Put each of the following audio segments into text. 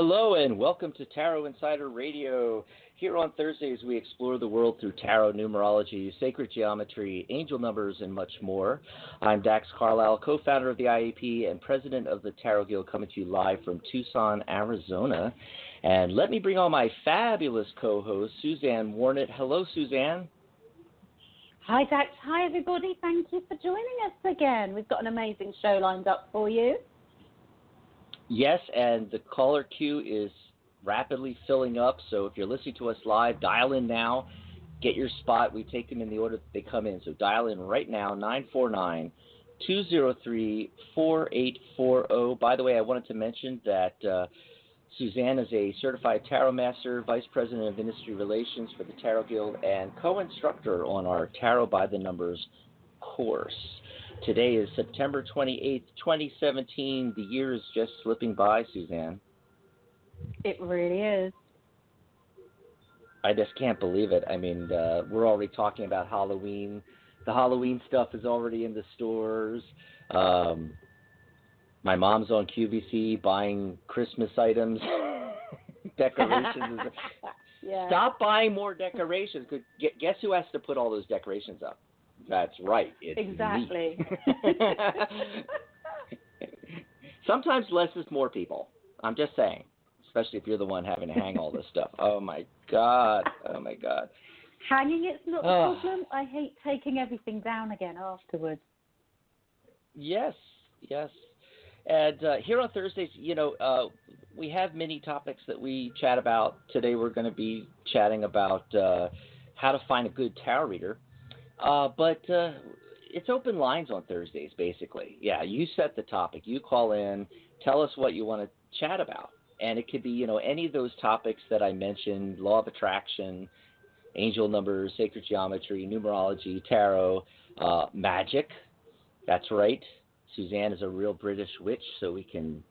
Hello and welcome to Tarot Insider Radio. Here on Thursdays, we explore the world through tarot, numerology, sacred geometry, angel numbers, and much more. I'm Dax Carlisle, co-founder of the IAP and president of the Tarot Guild, coming to you live from Tucson, Arizona. And let me bring on my fabulous co-host, Susanne Warnett. Hello, Susanne. Hi, Dax. Hi, everybody. Thank you for joining us again. We've got an amazing show lined up for you. Yes, and the caller queue is rapidly filling up, so if you're listening to us live, dial in now. Get your spot. We take them in the order that they come in, so dial in right now, 949-203-4840. By the way, I wanted to mention that Susanne is a certified tarot master, vice president of industry relations for the Tarot Guild, and co-instructor on our Tarot by the Numbers course. Today is September 28th, 2017. The year is just slipping by, Susanne. It really is. I just can't believe it. I mean, we're already talking about Halloween. The Halloween stuff is already in the stores. My mom's on QVC buying Christmas items, decorations. Yeah. Stop buying more decorations. Guess who has to put all those decorations up? That's right. It's exactly. me. Sometimes less is more, people. I'm just saying, especially if you're the one having to hang all this stuff. Oh, my God. Oh, my God. Hanging, it's not the problem. I hate taking everything down again afterwards. Yes, yes. And here on Thursdays, we have many topics that we chat about. Today we're going to be chatting about how to find a good tarot reader. But it's open lines on Thursdays, basically. Yeah, you set the topic. You call in, tell us what you want to chat about. And it could be, any of those topics that I mentioned, law of attraction, angel numbers, sacred geometry, numerology, tarot, magic. That's right. Susanne is a real British witch, so we can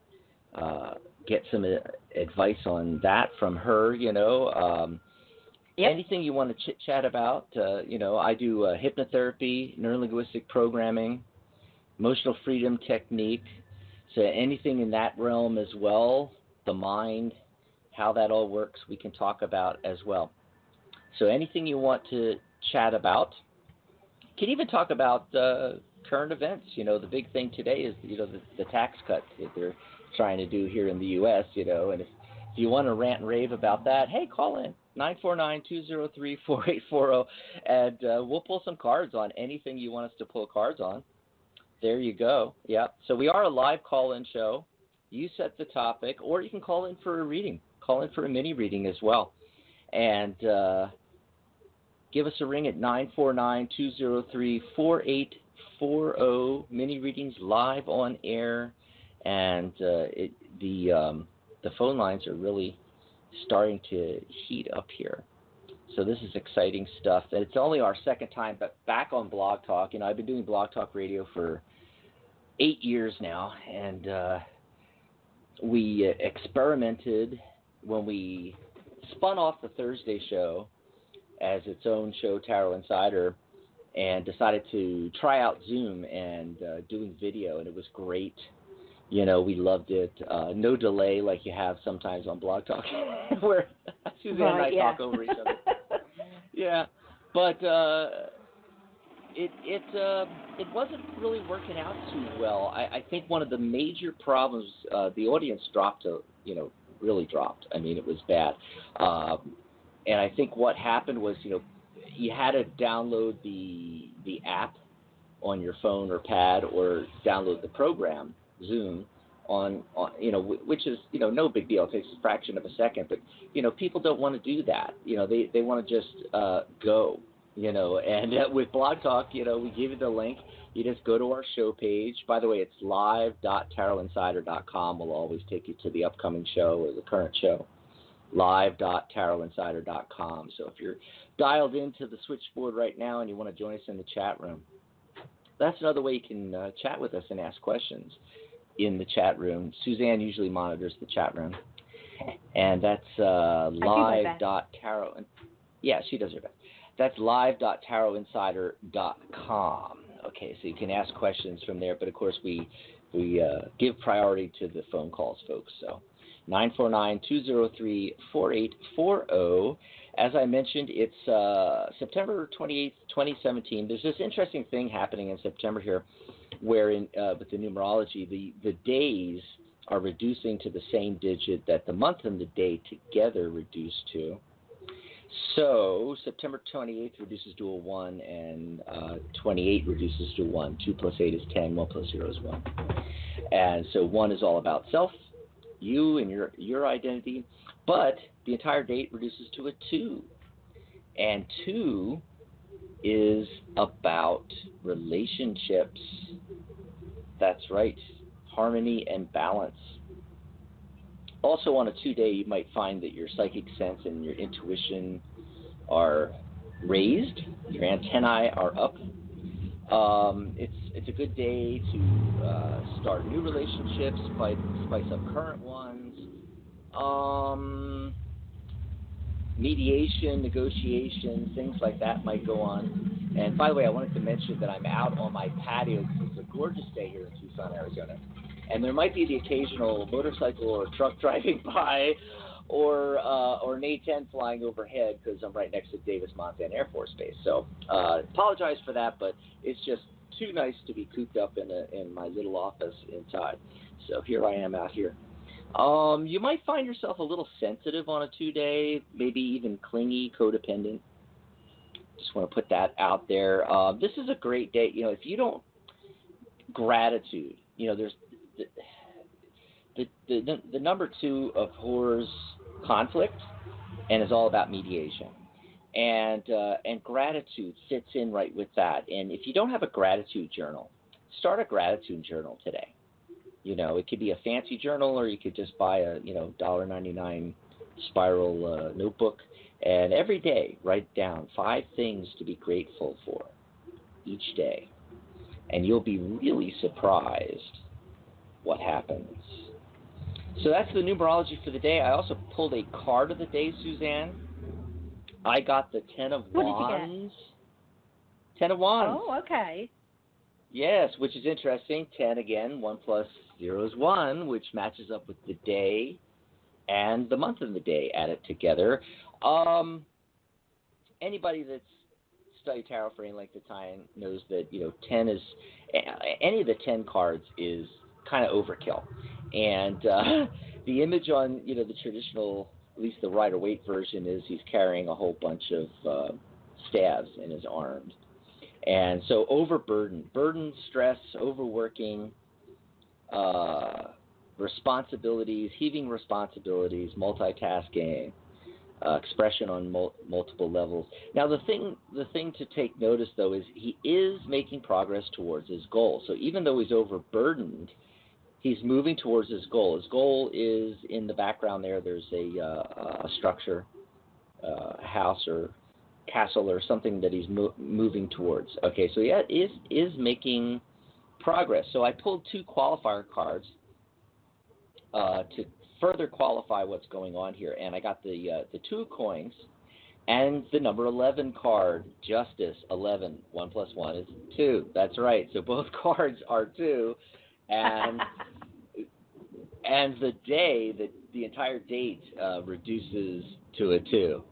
get some advice on that from her, Yep. Anything you want to chit-chat about, I do hypnotherapy, neurolinguistic programming, emotional freedom technique. So anything in that realm as well, the mind, how that all works, we can talk about as well. So anything you want to chat about. Can even talk about current events. The big thing today is, the tax cut that they're trying to do here in the U.S., and if you want to rant and rave about that, hey, call in, 949-203-4840, and we'll pull some cards on anything you want us to pull cards on. There you go. Yeah. So we are a live call-in show. You set the topic, or you can call in for a reading. Call in for a mini reading as well. And give us a ring at 949-203-4840. Mini readings live on air, and the phone lines are really starting to heat up here. So this is exciting stuff. And it's only our second time back on Blog Talk. I've been doing Blog Talk Radio for 8 years now, and we experimented when we spun off the Thursday show as its own show, Tarot Insider, and decided to try out Zoom and doing video, and it was great. We loved it. No delay like you have sometimes on Blog Talk, where Susanne and I talk over each other. Yeah, but it wasn't really working out too well. I think one of the major problems, the audience dropped, really dropped. I mean, it was bad. And I think what happened was, you had to download the app on your phone or pad, or download the program, Zoom, on which is, no big deal. It takes a fraction of a second, but, people don't want to do that. They want to just go, and with Blog Talk, we give you the link. You just go to our show page. By the way, it's live.tarotinsider.com. Will always take you to the upcoming show or the current show. live.tarotinsider.com. So if you're dialed into the switchboard right now and you want to join us in the chat room, that's another way you can chat with us and ask questions in the chat room. Susanne usually monitors the chat room. And that's live.tarot. Yeah, she does her best. That's live.tarotinsider.com. Okay, so you can ask questions from there, but of course we give priority to the phone calls, folks. So 949-203-4840. As I mentioned, it's September 28th, 2017. There's this interesting thing happening in September here where with the numerology, the days are reducing to the same digit that the month and the day together reduce to. So September 28th reduces to a 1, and 28 reduces to 1. 2 plus 8 is 10, 1 plus 0 is 1. And so 1 is all about self, you and your identity, but the entire date reduces to a 2. And 2 is about relationships. That's right, harmony and balance. Also on a 2-day, you might find that your psychic sense and your intuition are raised, your antennae are up. It's a good day to start new relationships, spice up current ones. Mediation, negotiation, things like that might go on. And by the way, I wanted to mention that I'm out on my patio because it's a gorgeous day here in Tucson, Arizona. And there might be the occasional motorcycle or truck driving by, or an A-10 flying overhead because I'm right next to Davis Monthan Air Force Base. So apologize for that, but it's just too nice to be cooped up in my little office inside. So here I am out here. You might find yourself a little sensitive on a 2-day, maybe even clingy, codependent. Just want to put that out there. This is a great day. You know, if you don't, gratitude, you know, there's the number 2 of horrors, conflict, and is all about mediation. And gratitude fits in right with that. And if you don't have a gratitude journal, start a gratitude journal today. You know, it could be a fancy journal, or you could just buy a, $1.99 spiral notebook. And every day, write down 5 things to be grateful for each day. And you'll be really surprised what happens. So that's the numerology for the day. I also pulled a card of the day, Suzanne. I got the 10 of Wands. What did you get? 10 of Wands. Oh, okay. Yes, which is interesting. 10 again, 1 plus 0 is 1, which matches up with the day and the month and the day added together. Anybody that's studied tarot for any length of time knows that, 10 is, any of the 10 cards is kind of overkill. And the image on, the traditional, at least the Rider-Waite version, is he's carrying a whole bunch of staves in his arms. And so burden, stress, overworking, responsibilities, heaving responsibilities, multitasking, expression on multiple levels. Now, the thing to take notice, though, is he is making progress towards his goal. So even though he's overburdened, he's moving towards his goal. His goal is in the background there. There's a structure, a house or castle or something that he's moving towards. Okay, so yeah, is making progress. So I pulled 2 qualifier cards to further qualify what's going on here, and I got the 2 of coins and the number 11 card, Justice, 11. 1 plus 1 is 2. That's right. So both cards are 2, and and the entire date reduces to a 2.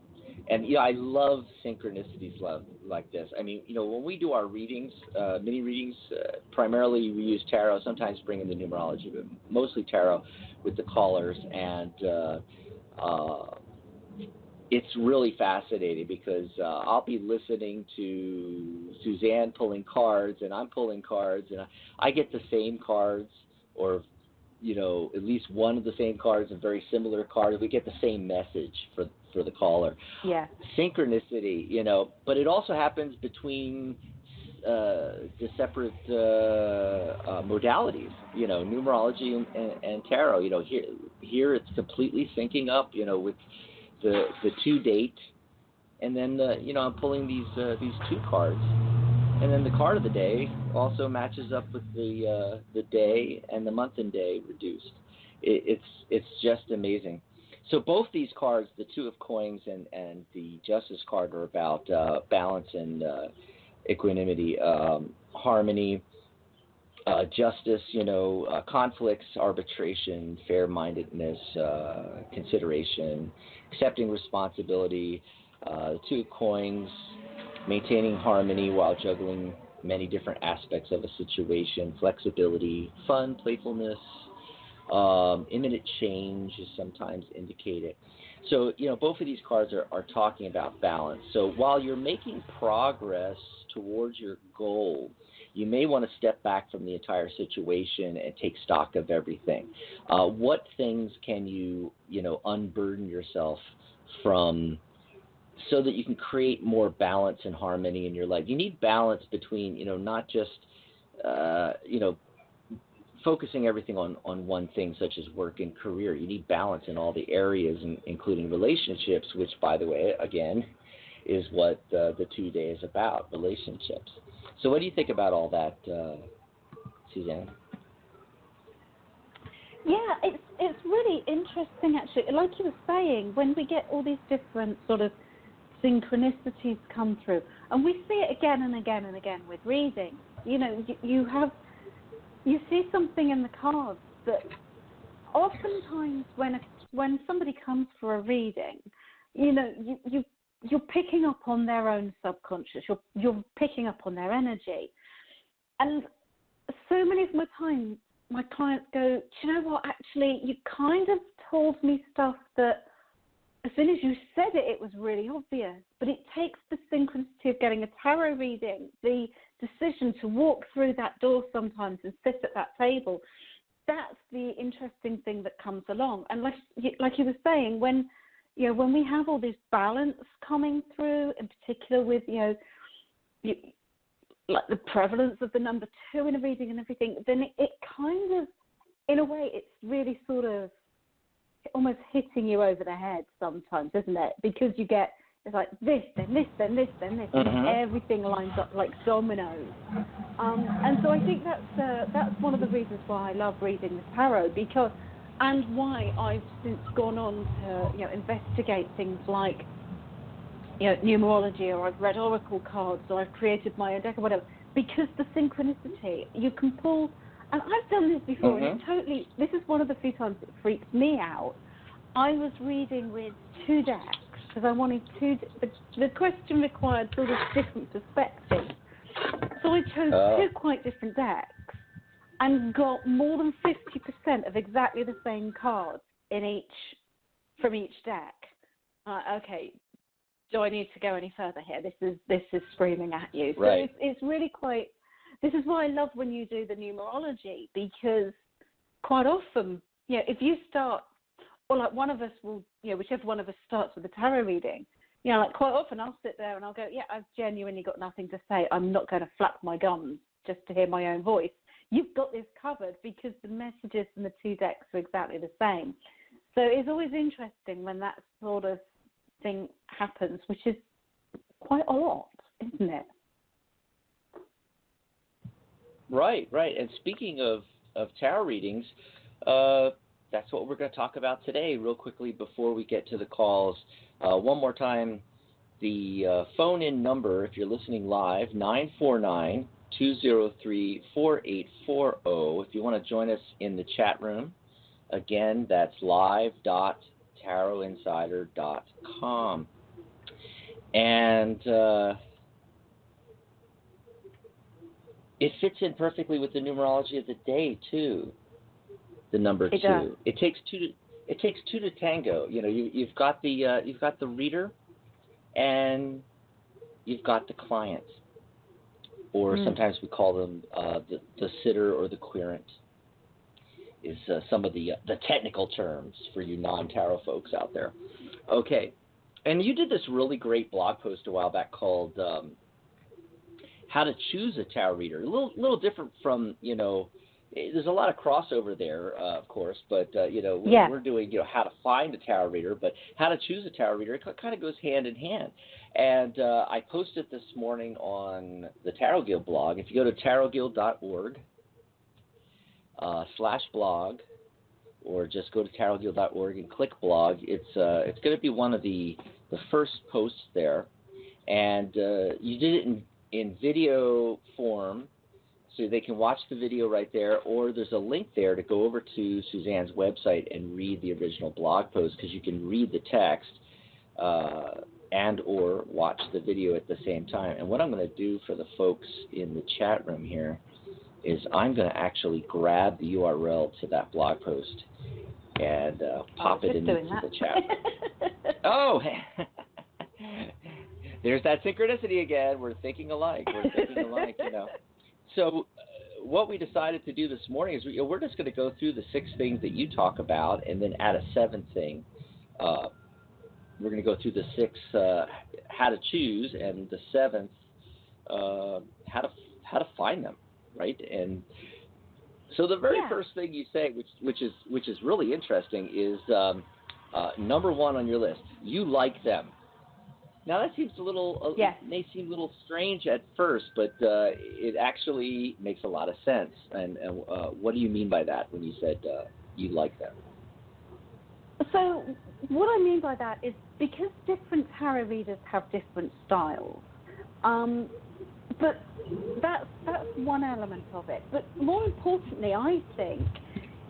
And I love synchronicities like this. I mean, when we do our readings, mini readings, primarily we use tarot. Sometimes bring in the numerology, but mostly tarot with the callers. And it's really fascinating because I'll be listening to Susanne pulling cards, and I'm pulling cards, and I get the same cards, or at least one of the same cards and very similar cards. We get the same message for the caller. Yeah. Synchronicity, but it also happens between the separate modalities, numerology and tarot. Here it's completely syncing up, with the 2 date, and then I'm pulling these 2 cards. And then the card of the day also matches up with the day and the month and day reduced. It's just amazing. So both these cards, the 2 of coins and the Justice card, are about balance and equanimity, harmony. justice, conflicts, arbitration, fair-mindedness, consideration, accepting responsibility, the two coins, maintaining harmony while juggling many different aspects of a situation, flexibility, fun, playfulness, imminent change is sometimes indicated. So, both of these cards are talking about balance. So while you're making progress towards your goal, you may want to step back from the entire situation and take stock of everything. What things can you, unburden yourself from so that you can create more balance and harmony in your life? You need balance between, not just, focusing everything on one thing, such as work and career. You need balance in all the areas, including relationships, which, by the way, again, is what the 2-day is about, relationships. So what do you think about all that, Susanne? Yeah, it's really interesting, actually. Like you were saying, when we get all these different sort of synchronicities come through, and we see it again and again and again with reading. You see something in the cards that oftentimes when somebody comes for a reading, you're picking up on their own subconscious. You're picking up on their energy, and so many of my times, my clients go, "Do you know what? Actually, you kind of told me stuff that, as soon as you said it, it was really obvious. But it takes the synchronicity of getting a tarot reading, the decision to walk through that door sometimes and sit at that table. That's the interesting thing that comes along. And like you were saying, when we have all this balance coming through, in particular with like the prevalence of the number 2 in a reading and everything, then it kind of, in a way, it's really sort of almost hitting you over the head sometimes, isn't it? Because you get, it's like this, then this, then this, then this, and everything lines up like dominoes. And so I think that's one of the reasons why I love reading the tarot, and why I've since gone on to investigate things like numerology, or I've read oracle cards, or I've created my own deck or whatever, because the synchronicity you can pull. And I've done this before, and this is one of the few times it freaks me out. I was reading with 2 decks, because I wanted the question required sort of different perspectives. So I chose 2 quite different decks, and got more than 50% of exactly the same cards from each deck. Okay, do I need to go any further here? This is screaming at you. So right. It's really quite. This is why I love when you do the numerology, because quite often, if you start, or like one of us will, whichever one of us starts with a tarot reading, like quite often I'll sit there and I'll go, I've genuinely got nothing to say. I'm not going to flap my gums just to hear my own voice. You've got this covered because the messages in the 2 decks are exactly the same. So it's always interesting when that sort of thing happens, which is quite a lot, isn't it? Right. And speaking of tarot readings, that's what we're going to talk about today real quickly before we get to the calls. One more time, the phone-in number, if you're listening live, 949-203-4840. If you want to join us in the chat room, again, that's live.tarotinsider.com. And it fits in perfectly with the numerology of the day too. The number 2. It takes two to tango. You've got the reader, and you've got the client, or sometimes we call them the sitter or the querent. Is some of the technical terms for you non-tarot folks out there. Okay, and you did this really great blog post a while back called how to choose a tarot reader. A little different from, there's a lot of crossover there, of course, but, we're doing, how to find a tarot reader, but how to choose a tarot reader, it kind of goes hand in hand. And I posted this morning on the Tarot Guild blog. If you go to tarotguild.org /blog, or just go to tarotguild.org and click blog, it's going to be one of the first posts there. And you did it in video form, So they can watch the video right there, or there's a link there to go over to Susanne's website and read the original blog post, because you can read the text and or watch the video at the same time. And what I'm going to do for the folks in the chat room here is I'm going to actually grab the URL to that blog post and pop it into the chat room. Oh, there's that synchronicity again. We're thinking alike. So what we decided to do this morning is we're just going to go through the 6 things that you talk about and then add a 7th thing. We're going to go through the 6 how to choose, and the 7th how to find them, right? And so the very first thing you say, which is really interesting, is number 1 on your list. You like them. Now that seems may seem a little strange at first, but it actually makes a lot of sense. And what do you mean by that when you said you like them? So what I mean by that is because different tarot readers have different styles. But that's one element of it. But more importantly, I think,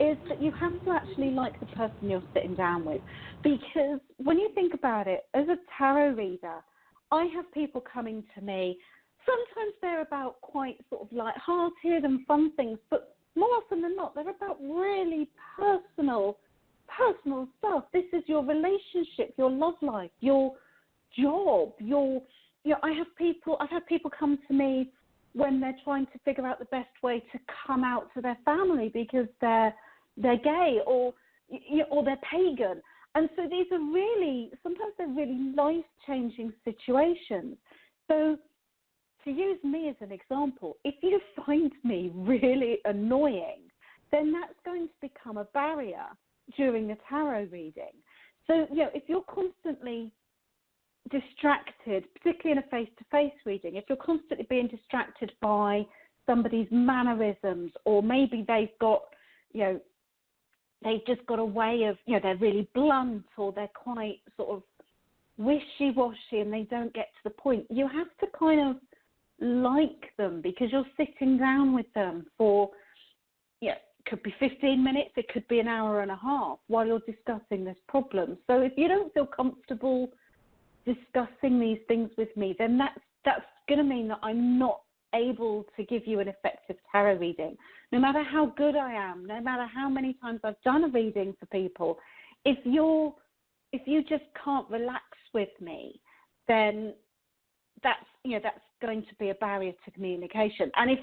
is that you have to actually like the person you're sitting down with. Because when you think about it, as a tarot reader, I have people coming to me. Sometimes they're about quite sort of light-hearted and fun things, but more often than not, they're about really personal stuff. This is your relationship, your love life, your job, I've had people come to me when they're trying to figure out the best way to come out to their family because they're gay or they're pagan. And so these are sometimes they're really life-changing situations. So to use me as an example, if you find me really annoying, then that's going to become a barrier during the tarot reading. So, if you're constantly distracted, particularly in a face-to-face reading, if you're constantly being distracted by somebody's mannerisms, or maybe they've got, they've just got a way of, they're really blunt, or they're quite sort of wishy-washy and they don't get to the point, you have to kind of like them because you're sitting down with them for, it could be 15 minutes, it could be an hour and a half while you're discussing this problem. So if you don't feel comfortable discussing these things with me, then that's going to mean that I'm not able to give you an effective tarot reading. No matter how good I am, no matter how many times I've done a reading for people, if you just can't relax with me, then that's going to be a barrier to communication. And if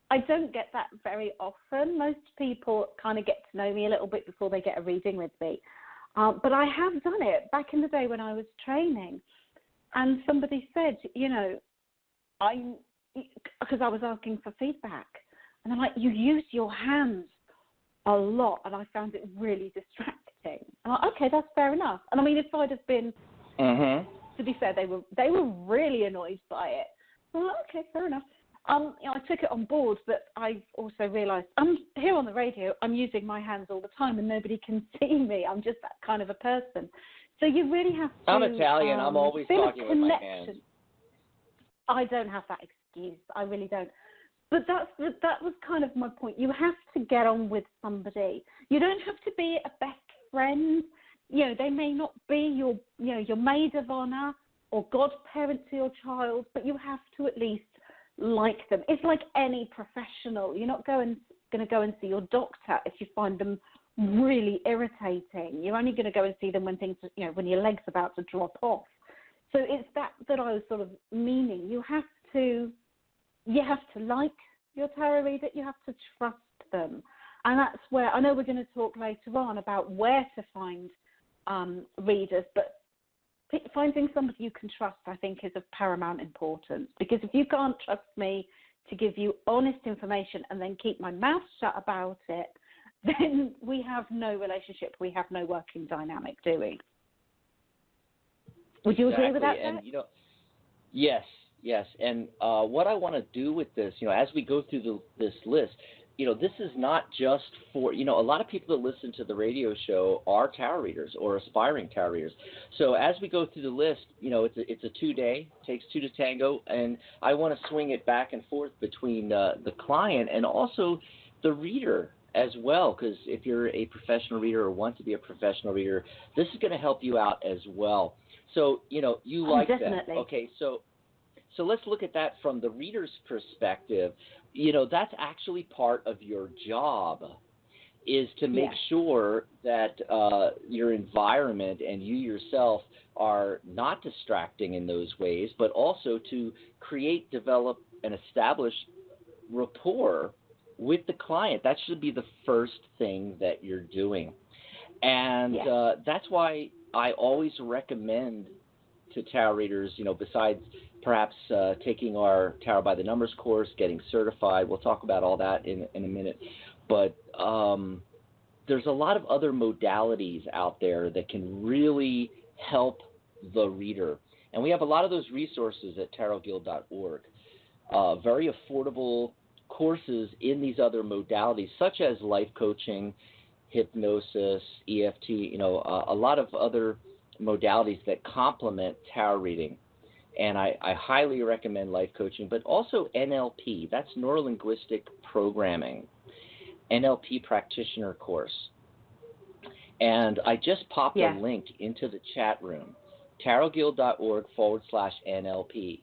I don't get that very often, most people kind of get to know me a little bit before they get a reading with me. But I have done it back in the day when I was training, and somebody said, because I was asking for feedback, and I'm like, you use your hands a lot, and I found it really distracting. I'm like, okay, that's fair enough. And I mean, if I'd have been, to be fair, they were really annoyed by it. I'm like, okay, fair enough. I took it on board, but I also realised I'm here on the radio. I'm using my hands all the time, and nobody can see me. I'm just that kind of a person. So you really have to. I'm Italian. I'm always talking with my hands. I don't have that excuse. I really don't. But that was kind of my point. You have to get on with somebody. You don't have to be a best friend. They may not be your maid of honour or godparent to your child, but you have to at least like them. It's like any professional. You're not going to go and see your doctor if you find them really irritating. You're only going to go and see them when things, when your leg's about to drop off. So it's that I was sort of meaning. You have to like your tarot reader. You have to trust them, and that's where I know we're going to talk later on about where to find readers, but finding somebody you can trust, I think, is of paramount importance, because if you can't trust me to give you honest information and then keep my mouth shut about it, then we have no relationship, we have no working dynamic, do we? Would you agree with that? And, yes. And what I want to do with this, as we go through this list, this is not just for, a lot of people that listen to the radio show are tarot readers or aspiring tarot readers. So as we go through the list, it's a 2-day, takes 2 to tango, and I want to swing it back and forth between the client and also the reader as well, because if you're a professional reader or want to be a professional reader, this is going to help you out as well. So, you like definitely. that. Okay, so let's look at that from the reader's perspective. That's actually part of your job, is to make sure that your environment and you yourself are not distracting in those ways, but also to create, develop, and establish rapport with the client. That should be the first thing that you're doing. And that's why I always recommend to tarot readers, besides perhaps taking our Tarot by the Numbers course, getting certified. We'll talk about all that in a minute. But there's a lot of other modalities out there that can really help the reader. And we have a lot of those resources at tarotguild.org. Very affordable courses in these other modalities, such as life coaching, hypnosis, EFT, a lot of other modalities that complement tarot reading. And I highly recommend life coaching, but also NLP. That's Neuro-Linguistic Programming, NLP practitioner course. And I just popped a link into the chat room, tarotguild.org/NLP.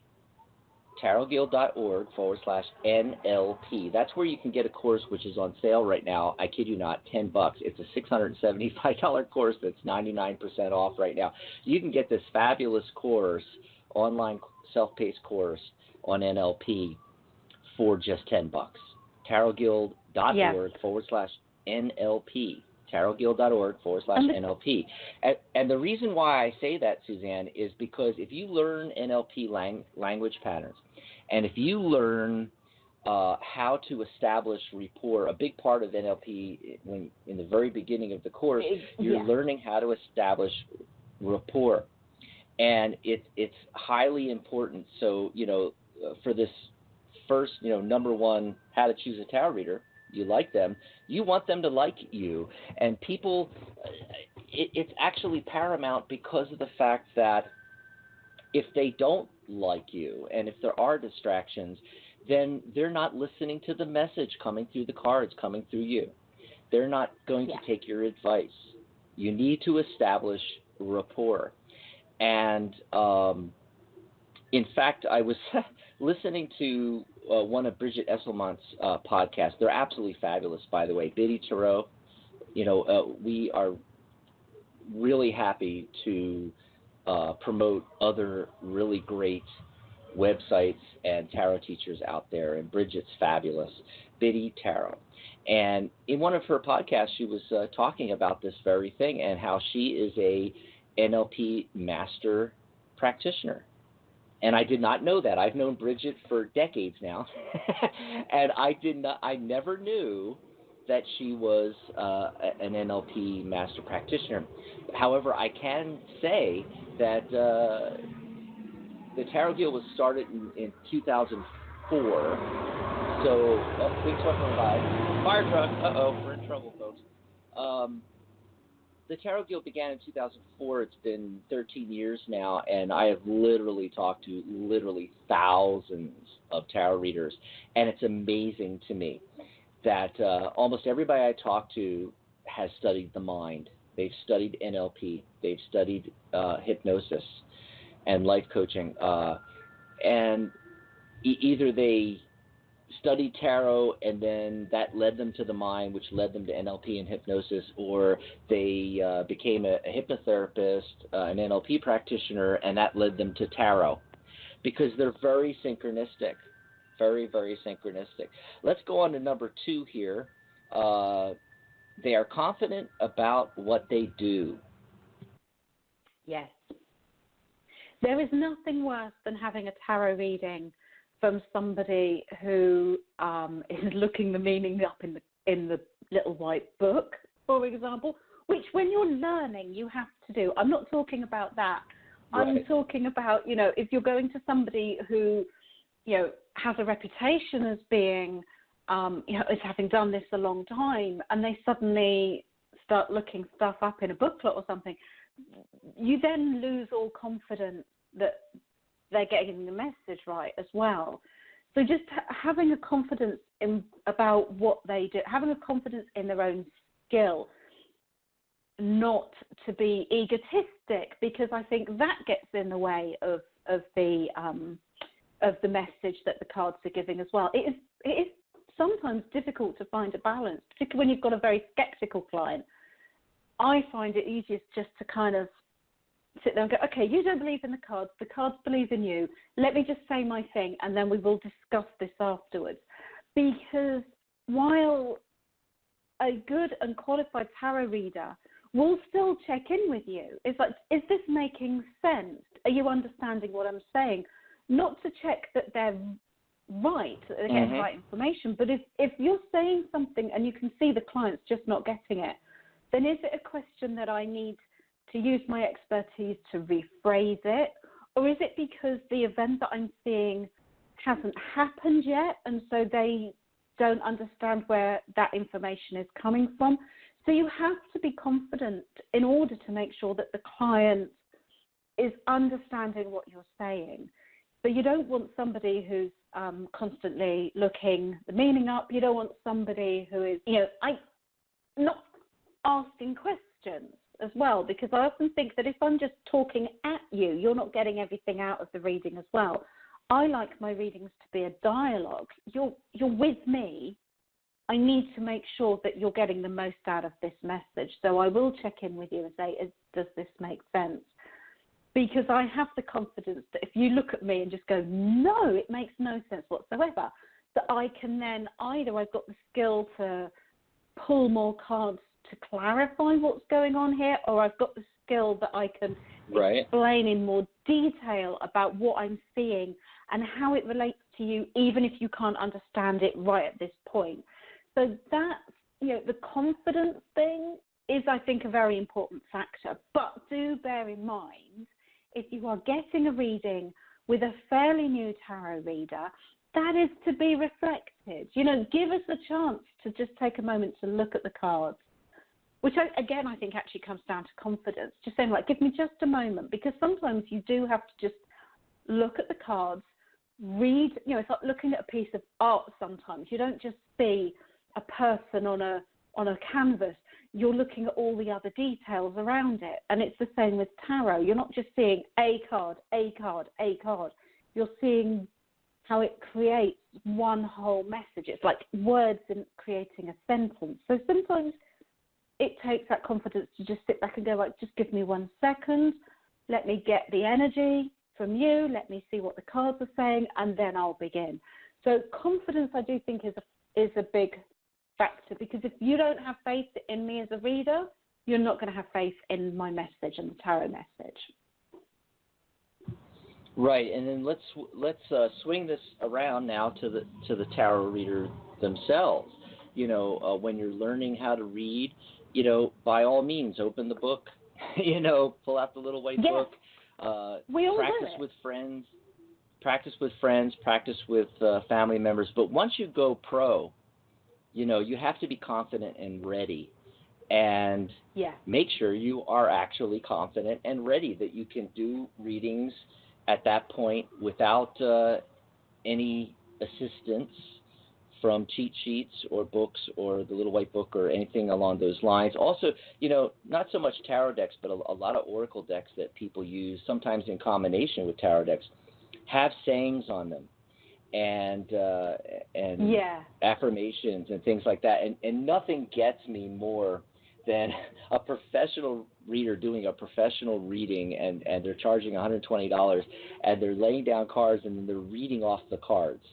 tarotguild.org/NLP. That's where you can get a course which is on sale right now. I kid you not, $10. It's a $675 course that's 99% off right now. You can get this fabulous course, online self-paced course on NLP for just $10. tarotguild.org/NLP. tarotguild.org/NLP. And the reason why I say that, Susanne, is because if you learn NLP language patterns, and if you learn how to establish rapport, a big part of NLP, when in the very beginning of the course, you're learning how to establish rapport. And it's highly important. So, for this first, number one, how to choose a tarot reader, you like them, you want them to like you. And people, it's actually paramount because of the fact that if they don't like you and if there are distractions, then they're not listening to the message coming through the cards, coming through you. They're not going to take your advice. You need to establish rapport. And in fact, I was listening to one of Bridget Esselmont's podcasts. They're absolutely fabulous, by the way. Biddy Tarot, we are really happy to promote other really great websites and tarot teachers out there, and Bridget's fabulous. Biddy Tarot. And in one of her podcasts, she was talking about this very thing and how she is a NLP master practitioner. And I did not know that. I've known Bridget for decades now, and I never knew that she was an NLP master practitioner. However, I can say that the Tarot Guild was started in 2004. So, big truck going by. Fire truck. We're in trouble, folks. The Tarot Guild began in 2004. It's been 13 years now, and I have literally talked to thousands of tarot readers. And it's amazing to me that almost everybody I talk to has studied the mind. They've studied NLP. They've studied hypnosis and life coaching. And either they studied tarot and then that led them to the mind, which led them to NLP and hypnosis, or they became a hypnotherapist, an NLP practitioner, and that led them to tarot, because they're very synchronistic, very, very synchronistic. Let's go on to number 2 here. They are confident about what they do. Yes. There is nothing worse than having a tarot reading from somebody who is looking the meaning up in the little white book, for example, which when you're learning you have to do. I'm not talking about that. Right. I'm talking about, if you're going to somebody who, has a reputation as being is having done this a long time, and they suddenly start looking stuff up in a booklet or something, you then lose all confidence that they're getting the message right as well. So just having a confidence about what they do, having a confidence in their own skill, not to be egotistic, because I think that gets in the way of the message that the cards are giving as well. It is sometimes difficult to find a balance, particularly when you've got a very skeptical client. I find it easiest just to kind of sit there and go, okay, you don't believe in the cards believe in you. Let me just say my thing, and then we will discuss this afterwards. Because while a good and qualified tarot reader will still check in with you, it's like, is this making sense? Are you understanding what I'm saying? Not to check that they're right, that they're getting the right information, but if you're saying something and you can see the client's just not getting it, then is it a question that I need to use my expertise to rephrase it? Or is it because the event that I'm seeing hasn't happened yet, and so they don't understand where that information is coming from? So you have to be confident in order to make sure that the client is understanding what you're saying. But you don't want somebody who's constantly looking the meaning up. You don't want somebody who is, not asking questions as well, because I often think that if I'm just talking at you, you're not getting everything out of the reading as well. I like my readings to be a dialogue. You're with me. I need to make sure that you're getting the most out of this message. So I will check in with you and say, does this make sense? Because I have the confidence that if you look at me and just go, no, it makes no sense whatsoever, that I can then either I've got the skill to pull more cards to clarify what's going on here, or I've got the skill that I can explain in more detail about what I'm seeing and how it relates to you, even if you can't understand it right at this point. So that's, the confidence thing is, I think, a very important factor. But do bear in mind, if you are getting a reading with a fairly new tarot reader, that is to be reflected. Give us a chance to just take a moment to look at the cards, which, again, I think actually comes down to confidence. Just saying, give me just a moment, because sometimes you do have to just look at the cards, read. It's like looking at a piece of art sometimes. You don't just see a person on a canvas. You're looking at all the other details around it. And it's the same with tarot. You're not just seeing a card, a card, a card. You're seeing how it creates one whole message. It's like words in creating a sentence. So sometimes it takes that confidence to just sit back and go, just give me 1 second. Let me get the energy from you. Let me see what the cards are saying, and then I'll begin. So confidence, I do think, is a big factor, because if you don't have faith in me as a reader, you're not going to have faith in my message and the tarot message. Right, and then let's swing this around now to the tarot reader themselves. When you're learning how to read, by all means, open the book. Pull out the little white book. We all practice with friends. Practice with family members. But once you go pro, you have to be confident and ready, and make sure you are actually confident and ready that you can do readings at that point without any assistance from cheat sheets or books or the little white book or anything along those lines. Also, not so much tarot decks, but a lot of oracle decks that people use, sometimes in combination with tarot decks, have sayings on them and affirmations and things like that. And nothing gets me more than a professional reader doing a professional reading, and they're charging $120, and they're laying down cards and then they're reading off the cards.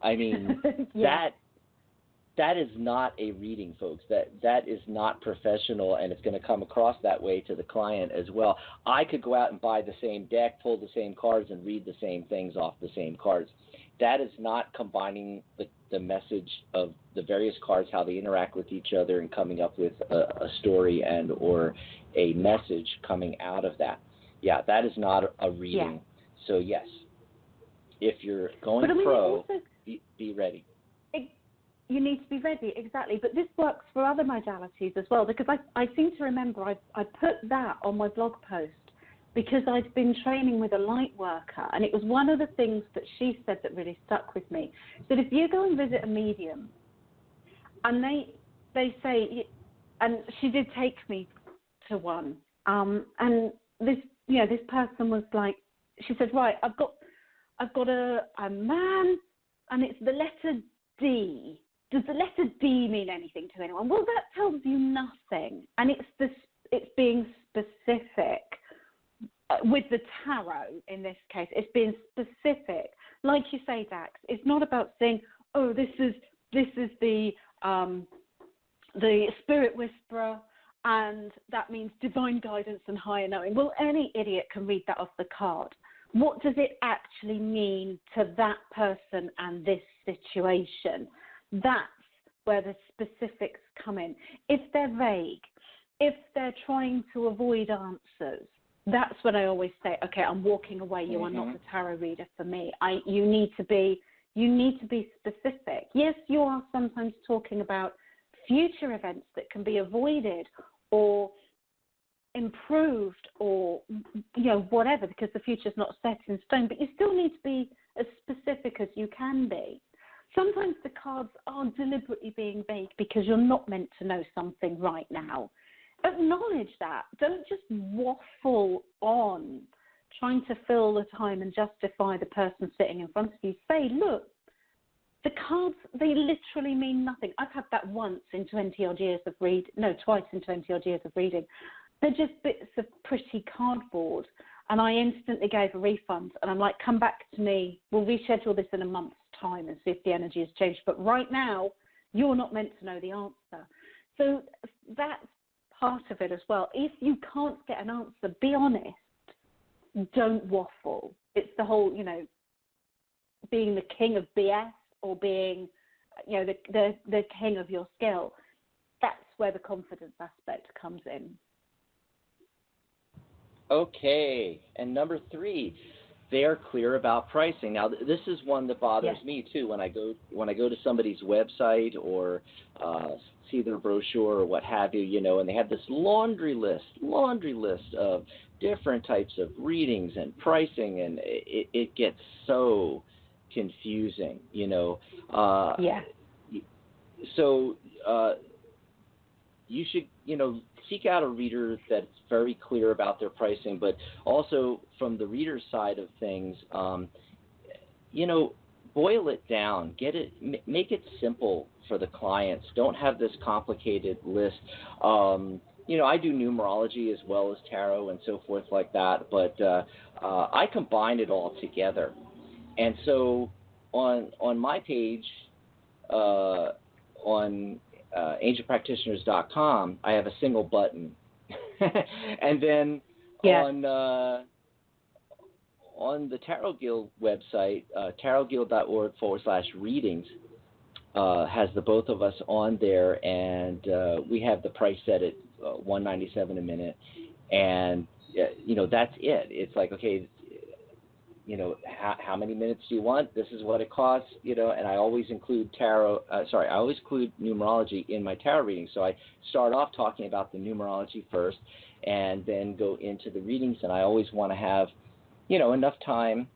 I mean, that is not a reading, folks. That is not professional, and it's going to come across that way to the client as well. I could go out and buy the same deck, pull the same cards, and read the same things off the same cards. That is not combining the message of the various cards, how they interact with each other, and coming up with a story and or a message coming out of that. Yeah, that is not a reading. Yeah. So, yes, if you're going pro, be ready. You need to be ready, exactly. But this works for other modalities as well, because I seem to remember I put that on my blog post because I'd been training with a light worker, and it was one of the things that she said that really stuck with me. That if you go and visit a medium, and they say, and she did take me to one, and this person was like, she said, right, I've got a man, and it's the letter D. Does the letter D mean anything to anyone? Well, that tells you nothing, and it's being specific. With the tarot, in this case, it's being specific. Like you say, Dax, it's not about saying, oh, this is the spirit whisperer, and that means divine guidance and higher knowing. Well, any idiot can read that off the card. What does it actually mean to that person and this situation? That's where the specifics come in. If they're vague, if they're trying to avoid answers, that's when I always say, okay, I'm walking away. You are not the tarot reader for me. You need to be specific. Yes, you are sometimes talking about future events that can be avoided or improved or, whatever, because the future's not set in stone, but you still need to be as specific as you can be. Sometimes the cards are deliberately being vague because you're not meant to know something right now. Acknowledge that. Don't just waffle on trying to fill the time and justify the person sitting in front of you. Say, look, the cards, they literally mean nothing. I've had that once in 20-odd years of twice in 20-odd years of reading. They're just bits of pretty cardboard, and I instantly gave a refund, and I'm like, come back to me. We'll reschedule this in a month's time and see if the energy has changed. But right now, you're not meant to know the answer. So that's part of it as well. If you can't get an answer, be honest. Don't waffle. It's the whole, being the king of BS or being, the king of your skill. That's where the confidence aspect comes in. Okay, and number 3, they are clear about pricing. Now, this is one that bothers me too. When I go to somebody's website or see their brochure or what have you, and they have this laundry list of different types of readings and pricing, and it gets so confusing, So you should, seek out a reader that's very clear about their pricing, but also from the reader's side of things, boil it down, make it simple for the clients. Don't have this complicated list. I do numerology as well as tarot and so forth like that, but I combine it all together. And so on my page, on angelpractitioners.com, I have a single button. And then on the Tarot Guild website, tarotguild.org/readings, has the both of us on there, and we have the price set at $197 a minute, and that's it. It's like, okay, how many minutes do you want? This is what it costs, and I always include I always include numerology in my tarot reading. So I start off talking about the numerology first and then go into the readings, and I always want to have, enough time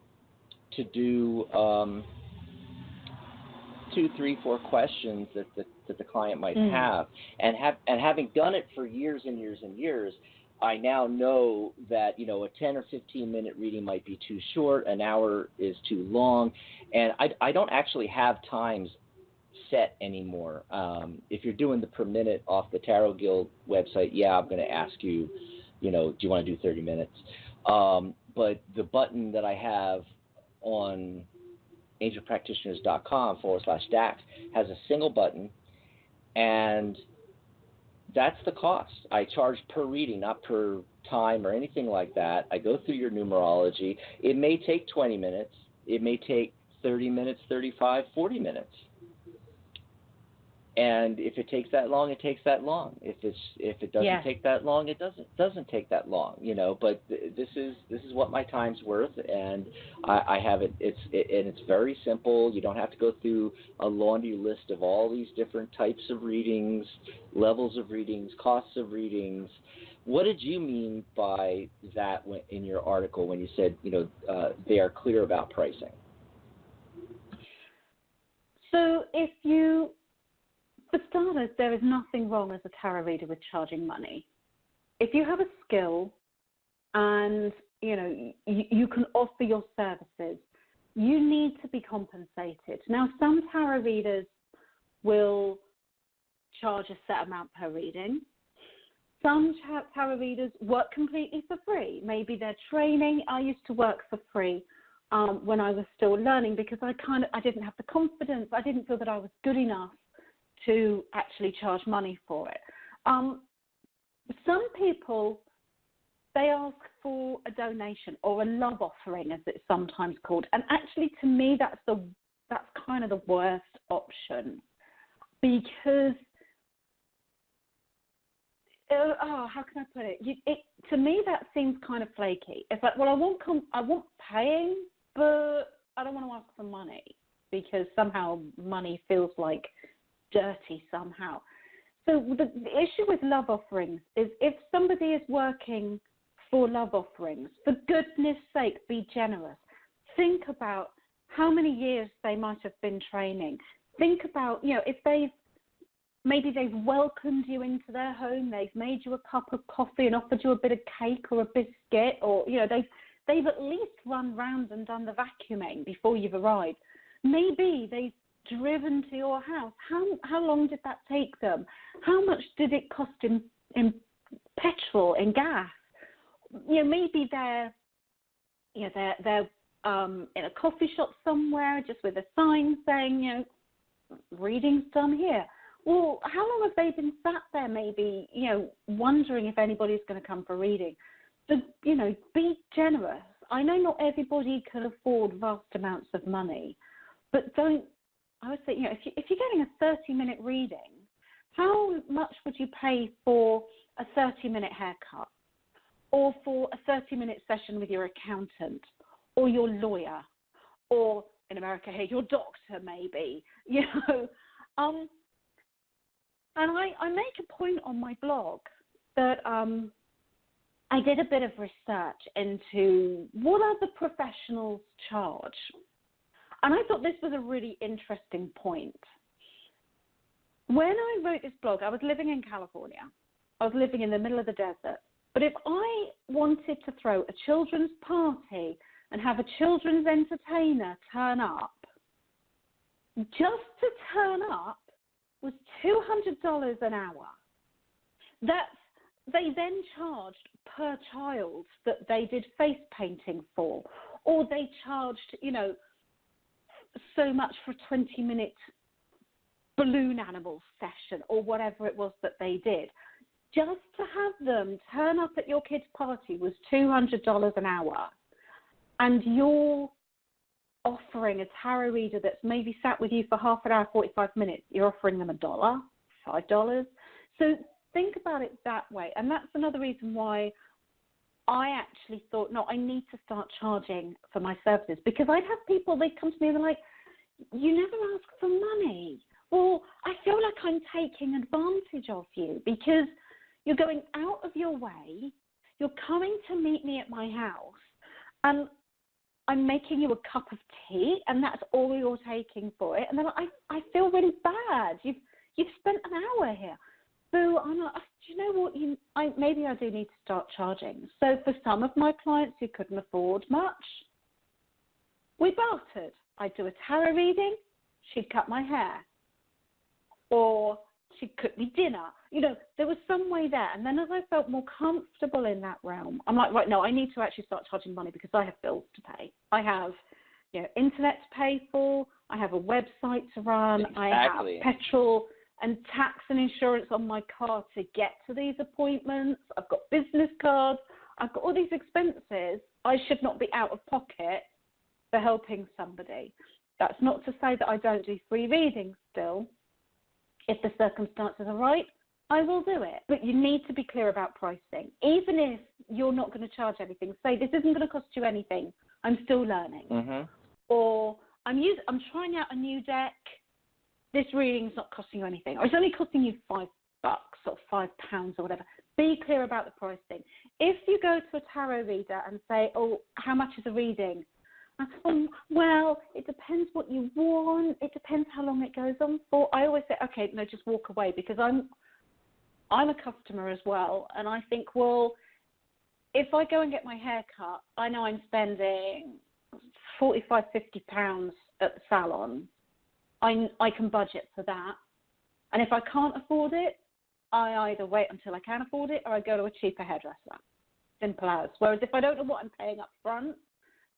to do 2, 3, 4 questions that the client might have. And having done it for years and years and years, I now know that, a 10 or 15 minute reading might be too short, an hour is too long, and I don't actually have times set anymore. If you're doing the per minute off the Tarot Guild website, I'm going to ask you, do you want to do 30 minutes? But the button that I have on angelpractitioners.com/DAX has a single button, and that's the cost. I charge per reading, not per time or anything like that. I go through your numerology. It may take 20 minutes. It may take 30 minutes, 35, 40 minutes. And if it takes that long, it takes that long. If it doesn't take that long, it doesn't take that long. But this is what my time's worth, and I have it. And it's very simple. You don't have to go through a laundry list of all these different types of readings, levels of readings, costs of readings. What did you mean by that in your article when you said they are clear about pricing? So for starters, there is nothing wrong as a tarot reader with charging money. If you have a skill and, you can offer your services, you need to be compensated. Now, some tarot readers will charge a set amount per reading. Some tarot readers work completely for free. Maybe they're training. I used to work for free when I was still learning because I didn't have the confidence. I didn't feel that I was good enough to actually charge money for it. Some people, they ask for a donation or a love offering, as it's sometimes called. And actually, to me, that's kind of the worst option because, how can I put it? To me, that seems kind of flaky. It's like, well, I want paying, but I don't want to ask for money because somehow money feels like dirty somehow. So the issue with love offerings is if somebody is working for love offerings, for goodness sake, be generous. Think about how many years they might have been training. Think about, if maybe they've welcomed you into their home, they've made you a cup of coffee and offered you a bit of cake or a biscuit, or, they've at least run round and done the vacuuming before you've arrived. Maybe they've driven to your house. How long did that take them? How much did it cost in petrol and gas? Maybe they're in a coffee shop somewhere just with a sign saying, reading's done here. Well, how long have they been sat there maybe, wondering if anybody's going to come for reading? So, be generous. I know not everybody can afford vast amounts of money, but I would say, if you're getting a 30-minute reading, how much would you pay for a 30-minute haircut or for a 30-minute session with your accountant or your lawyer or, in America here, your doctor maybe, And I make a point on my blog that I did a bit of research into what other professionals charge. And I thought this was a really interesting point. When I wrote this blog, I was living in California. I was living in the middle of the desert. But if I wanted to throw a children's party and have a children's entertainer turn up, just to turn up was $200 an hour. They then charged per child that they did face painting for, or they charged, so much for a 20-minute balloon animal session or whatever it was that they did. Just to have them turn up at your kid's party was $200 an hour. And you're offering a tarot reader that's maybe sat with you for half an hour, 45 minutes. You're offering them $1, $5. So think about it that way. And that's another reason why I actually thought, no, I need to start charging for my services, because I'd have people, they'd come to me and they're like, you never ask for money. Well, I feel like I'm taking advantage of you because you're going out of your way, you're coming to meet me at my house, and I'm making you a cup of tea, and that's all you're taking for it. And then I feel really bad. You've spent an hour here. So I'm like, do you know what? Maybe I do need to start charging. So for some of my clients who couldn't afford much, we bartered. I'd do a tarot reading, she'd cut my hair. Or she'd cook me dinner. There was some way there. And then as I felt more comfortable in that realm, I'm like, right, no, I need to actually start charging money because I have bills to pay. I have, internet to pay for. I have a website to run. Exactly. I have petrol and tax and insurance on my car to get to these appointments. I've got business cards. I've got all these expenses. I should not be out of pocket for helping somebody. That's not to say that I don't do free readings still. If the circumstances are right, I will do it. But you need to be clear about pricing. Even if you're not going to charge anything, say this isn't going to cost you anything, I'm still learning. Mm-hmm. Or I'm trying out a new deck, this reading's not costing you anything. Or it's only costing you $5 or £5 or whatever. Be clear about the pricing. If you go to a tarot reader and say, oh, how much is a reading? Well, it depends what you want. It depends how long it goes on for. I always say, okay, no, just walk away, because I'm a customer as well. And I think, well, if I go and get my hair cut, I know I'm spending £45, £50 at the salon. I can budget for that. And if I can't afford it, I either wait until I can afford it or I go to a cheaper hairdresser. Simple as. Whereas if I don't know what I'm paying up front,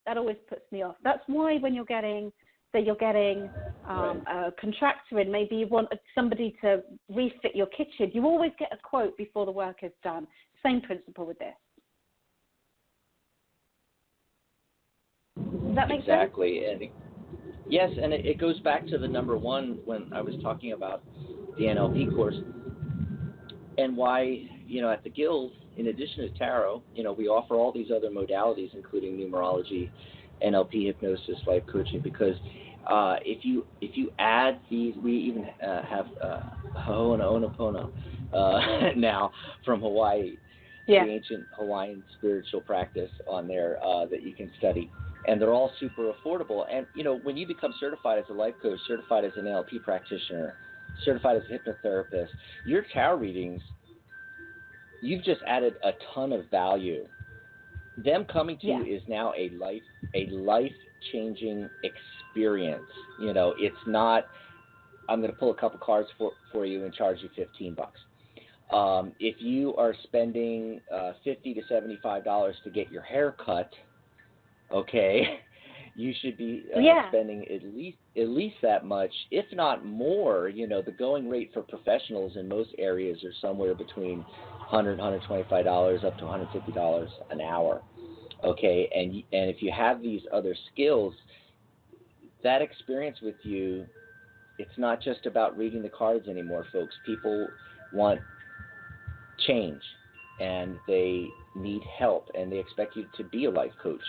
that always puts me off. That's why when you're getting a contractor in, maybe you want somebody to refit your kitchen, you always get a quote before the work is done. Same principle with this. Does that make sense? Exactly. Yes, and it goes back to the number one when I was talking about the NLP course and why, at the Guild, in addition to tarot, we offer all these other modalities, including numerology, NLP, hypnosis, life coaching, because if you add these, we even have Ho'oponopono now from Hawaii, the ancient Hawaiian spiritual practice on there that you can study. And they're all super affordable. And, when you become certified as a life coach, certified as an NLP practitioner, certified as a hypnotherapist, your tarot readings, you've just added a ton of value. Them coming to you is now a life-changing experience. It's not, I'm going to pull a couple cards for you and charge you $15. If you are spending $50 to $75 to get your hair cut, okay, you should be spending at least that much, if not more. The going rate for professionals in most areas are somewhere between $100, $125 up to $150 an hour. Okay, and if you have these other skills, that experience with you, it's not just about reading the cards anymore, folks. People want change, and they need help, and they expect you to be a life coach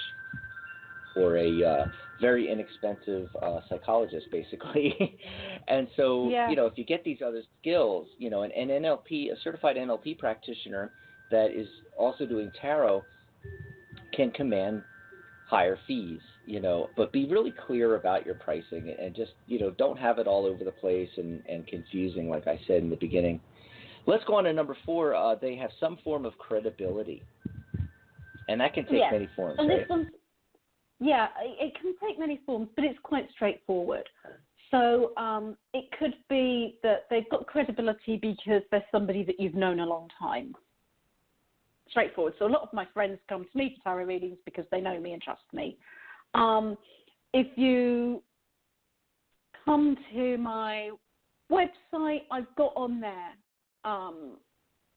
or a very inexpensive psychologist, basically. And so, if you get these other skills, an NLP, a certified NLP practitioner that is also doing tarot can command higher fees, but be really clear about your pricing and just, don't have it all over the place and confusing, like I said in the beginning. Let's go on to number 4. They have some form of credibility, and that can take many forms, and right? This one's, it can take many forms, but it's quite straightforward. So it could be that they've got credibility because they're somebody that you've known a long time. Straightforward. So a lot of my friends come to me for tarot readings because they know me and trust me. If you come to my website, I've got on there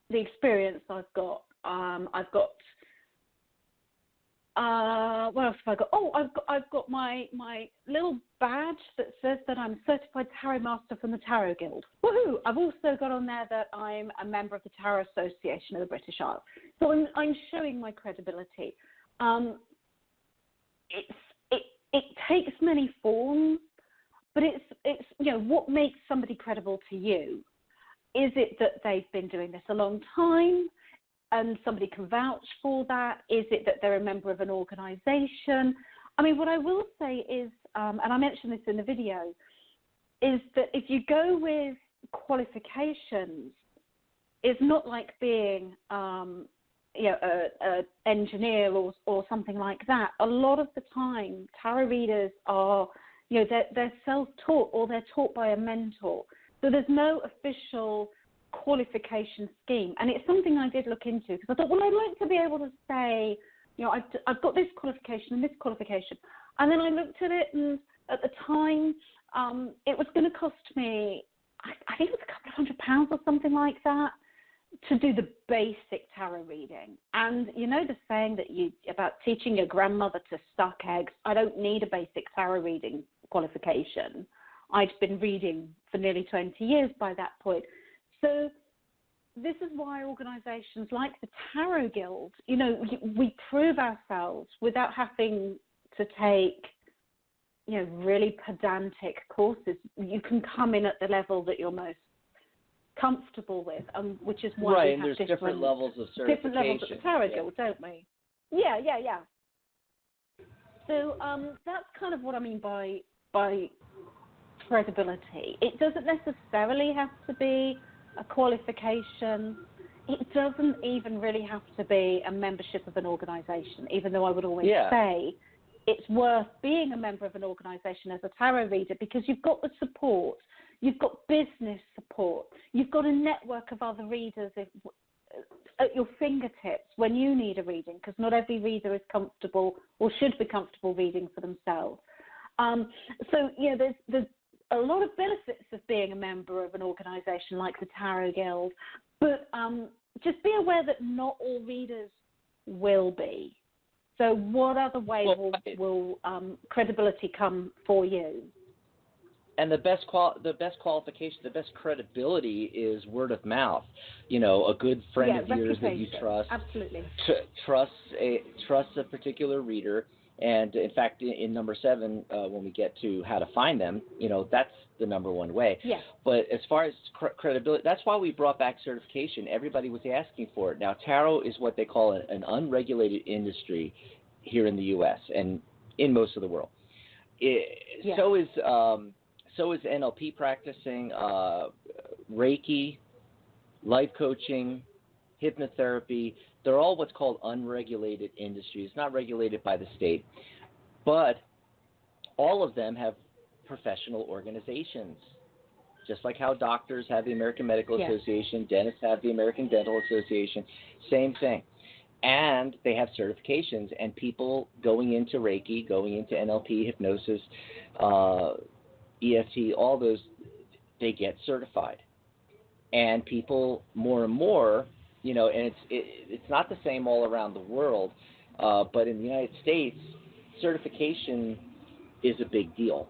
the experience I've got. What else have I got? Oh, I've got my little badge that says that I'm certified tarot master from the Tarot Guild. Woohoo! I've also got on there that I'm a member of the Tarot Association of the British Isles. So I'm showing my credibility. It takes many forms, but it's what makes somebody credible to you? Is it that they've been doing this a long time and somebody can vouch for that? Is it that they're a member of an organization? I mean, what I will say is, and I mentioned this in the video, is that if you go with qualifications, it's not like being, an engineer or something like that. A lot of the time, tarot readers are, they're self-taught or they're taught by a mentor. So there's no official qualification scheme. And it's something I did look into because I thought, well, I'd like to be able to say, I've got this qualification and this qualification. And then I looked at it, and at the time, it was going to cost me, I think it was a couple of £100 or something like that, to do the basic tarot reading. And the saying that about teaching your grandmother to suck eggs, I don't need a basic tarot reading qualification. I'd been reading for nearly 20 years by that point. So this is why organizations like the Tarot Guild, we prove ourselves without having to take, really pedantic courses. You can come in at the level that you're most comfortable with, which is why we have and there's different levels of certification. Different levels at the Tarot Guild, don't we? Yeah. So that's kind of what I mean by credibility. It doesn't necessarily have to be a qualification. It doesn't even really have to be a membership of an organization, even though I would always say it's worth being a member of an organization as a tarot reader, because you've got the support, you've got business support, you've got a network of other readers at your fingertips when you need a reading, because not every reader is comfortable or should be comfortable reading for themselves. So, there's a lot of benefits of being a member of an organization like the Tarot Guild, but just be aware that not all readers will be. So what other way will credibility come for you? And the best qualification, the best credibility is word of mouth. A good friend of yours that you trust. Absolutely. Trusts a particular reader. And in fact, in number 7, when we get to how to find them, that's the number one way. Yeah. But as far as credibility, that's why we brought back certification. Everybody was asking for it. Now, tarot is what they call an unregulated industry here in the U.S. and in most of the world. So is NLP practicing, Reiki, life coaching, hypnotherapy. They're all what's called unregulated industries, not regulated by the state. But all of them have professional organizations, just like how doctors have the American Medical Association, dentists have the American Dental Association, same thing. And they have certifications, and people going into Reiki, going into NLP, hypnosis, EFT, all those, they get certified. And people more and more, and it's not the same all around the world, but in the United States, certification is a big deal,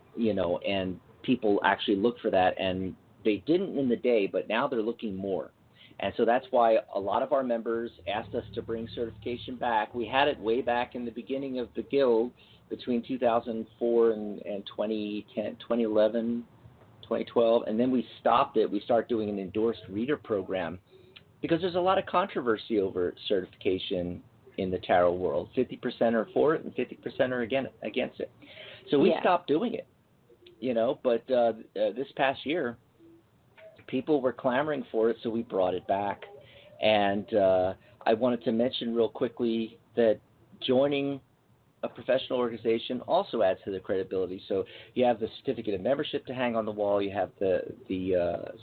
and people actually look for that, and they didn't in the day, but now they're looking more. And so that's why a lot of our members asked us to bring certification back. We had it way back in the beginning of the Guild between 2004 and 2010, 2011, 2012, and then we stopped it. We started doing an endorsed reader program because there's a lot of controversy over certification in the tarot world. 50% are for it and 50% are against it. So we stopped doing it, but this past year, people were clamoring for it, so we brought it back. And I wanted to mention real quickly that joining a professional organization also adds to the credibility. So you have the certificate of membership to hang on the wall. You have the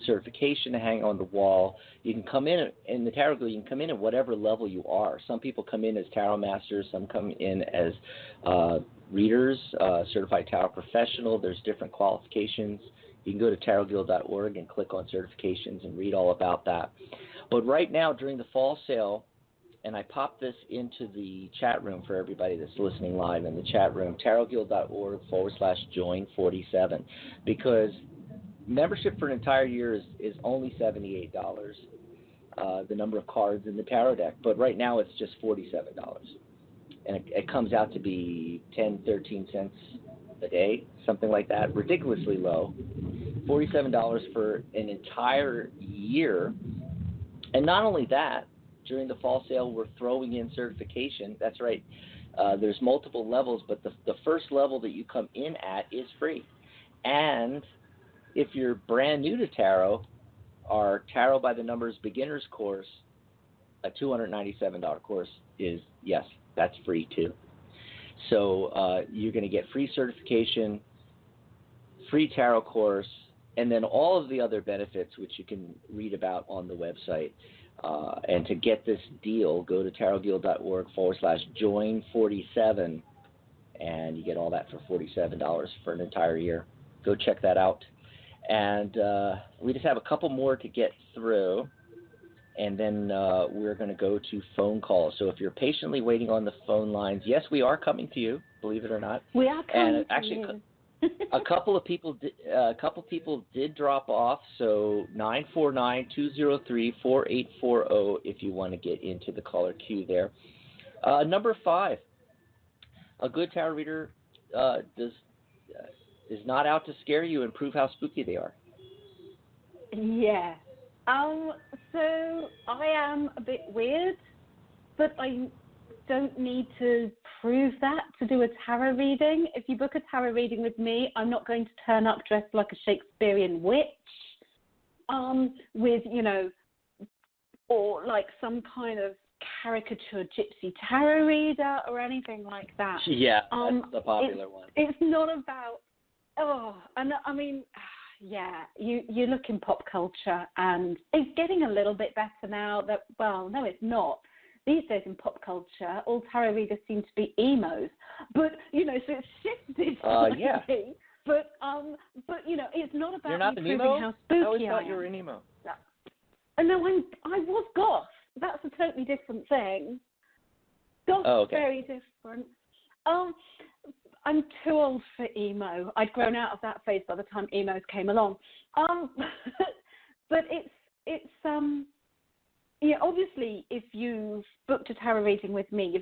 certification to hang on the wall. You can come in the Tarot Guild, you can come in at whatever level you are. Some people come in as tarot masters. Some come in as readers, certified tarot professional. There's different qualifications. You can go to tarotguild.org and click on certifications and read all about that. But right now, during the fall sale, and I popped this into the chat room for everybody that's listening live in the chat room, tarotguild.org/join47, because membership for an entire year is only $78, the number of cards in the tarot deck. But right now it's just $47. And it comes out to be 13 cents a day, something like that, ridiculously low. $47 for an entire year. And not only that, during the fall sale, we're throwing in certification. That's right. There's multiple levels, but the first level that you come in at is free. And if you're brand new to tarot, our Tarot by the Numbers beginners course, a $297 course, is, yes, that's free too. So you're going to get free certification, free tarot course, and then all of the other benefits, which you can read about on the website. And to get this deal, go to tarotguild.org/join47, and you get all that for $47 for an entire year. Go check that out. And we just have a couple more to get through, and then we're going to go to phone calls. So if you're patiently waiting on the phone lines, yes, we are coming to you, believe it or not. We are coming to you. A couple of people did drop off. So 949-203-4840 if you want to get into the caller queue there. Number 5, a good tarot reader is not out to scare you and prove how spooky they are. Yeah. So I am a bit weird, but I don't need to prove that to do a tarot reading. If you book a tarot reading with me, I'm not going to turn up dressed like a Shakespearean witch, with, or like some kind of caricature gypsy tarot reader or anything like that. Yeah, that's the popular one. It's not about, you look in pop culture, and it's getting a little bit better now that, well, no, it's not. These days in pop culture, all tarot readers seem to be emos. But, so it's shifted slightly. Yeah. But, it's not about You're not me an proving emo? how spooky I always thought I you were am. an emo. No, I was goth. That's a totally different thing. Goth's very different. I'm too old for emo. I'd grown out of that phase by the time emos came along. But it's obviously, if you've booked a tarot reading with me,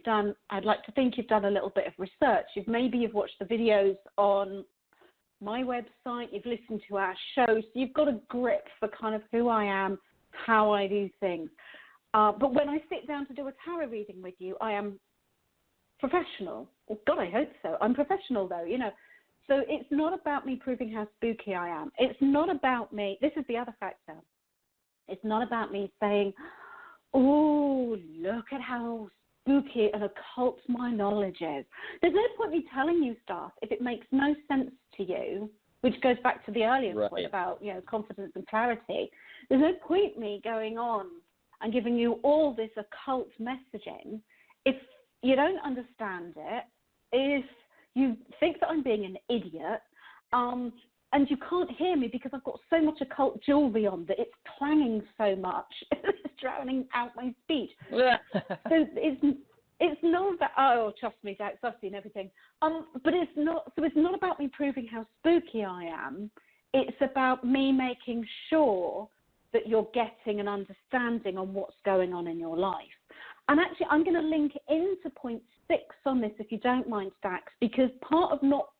I'd like to think you've done a little bit of research. You've watched the videos on my website, you've listened to our show, so you've got a grip for kind of who I am, how I do things. But when I sit down to do a tarot reading with you, I am professional. Well, God, I hope so. I'm professional, though, So it's not about me proving how spooky I am. It's not about me. This is the other factor. It's not about me saying, oh, look at how spooky and occult my knowledge is. There's no point me telling you stuff if it makes no sense to you, which goes back to the earlier point about, confidence and clarity. There's no point me going on and giving you all this occult messaging if you don't understand it, if you think that I'm being an idiot, and you can't hear me because I've got so much occult jewelry on that it's clanging so much, it's drowning out my speech. So it's not about, trust me, Dax, I've seen everything. But it's not about me proving how spooky I am. It's about me making sure that you're getting an understanding on what's going on in your life. And actually, I'm going to link into point 6 on this, if you don't mind, Dax, because part of not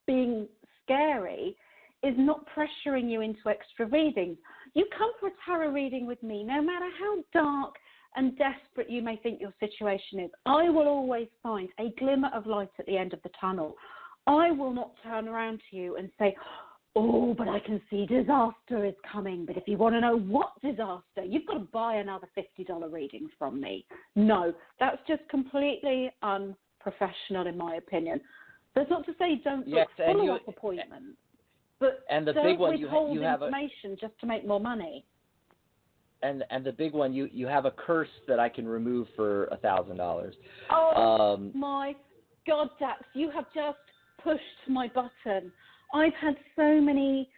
being scary is not pressuring you into extra readings. You come for a tarot reading with me, no matter how dark and desperate you may think your situation is, I will always find a glimmer of light at the end of the tunnel. I will not turn around to you and say, oh, but I can see disaster is coming. But if you want to know what disaster, you've got to buy another $50 reading from me. No, that's just completely unprofessional in my opinion. That's not to say don't book follow-up appointments, but and the don't big one, withhold you have information just to make more money. And the big one, you have a curse that I can remove for $1,000. Oh, my God, Dax, you have just pushed my button. I've had so many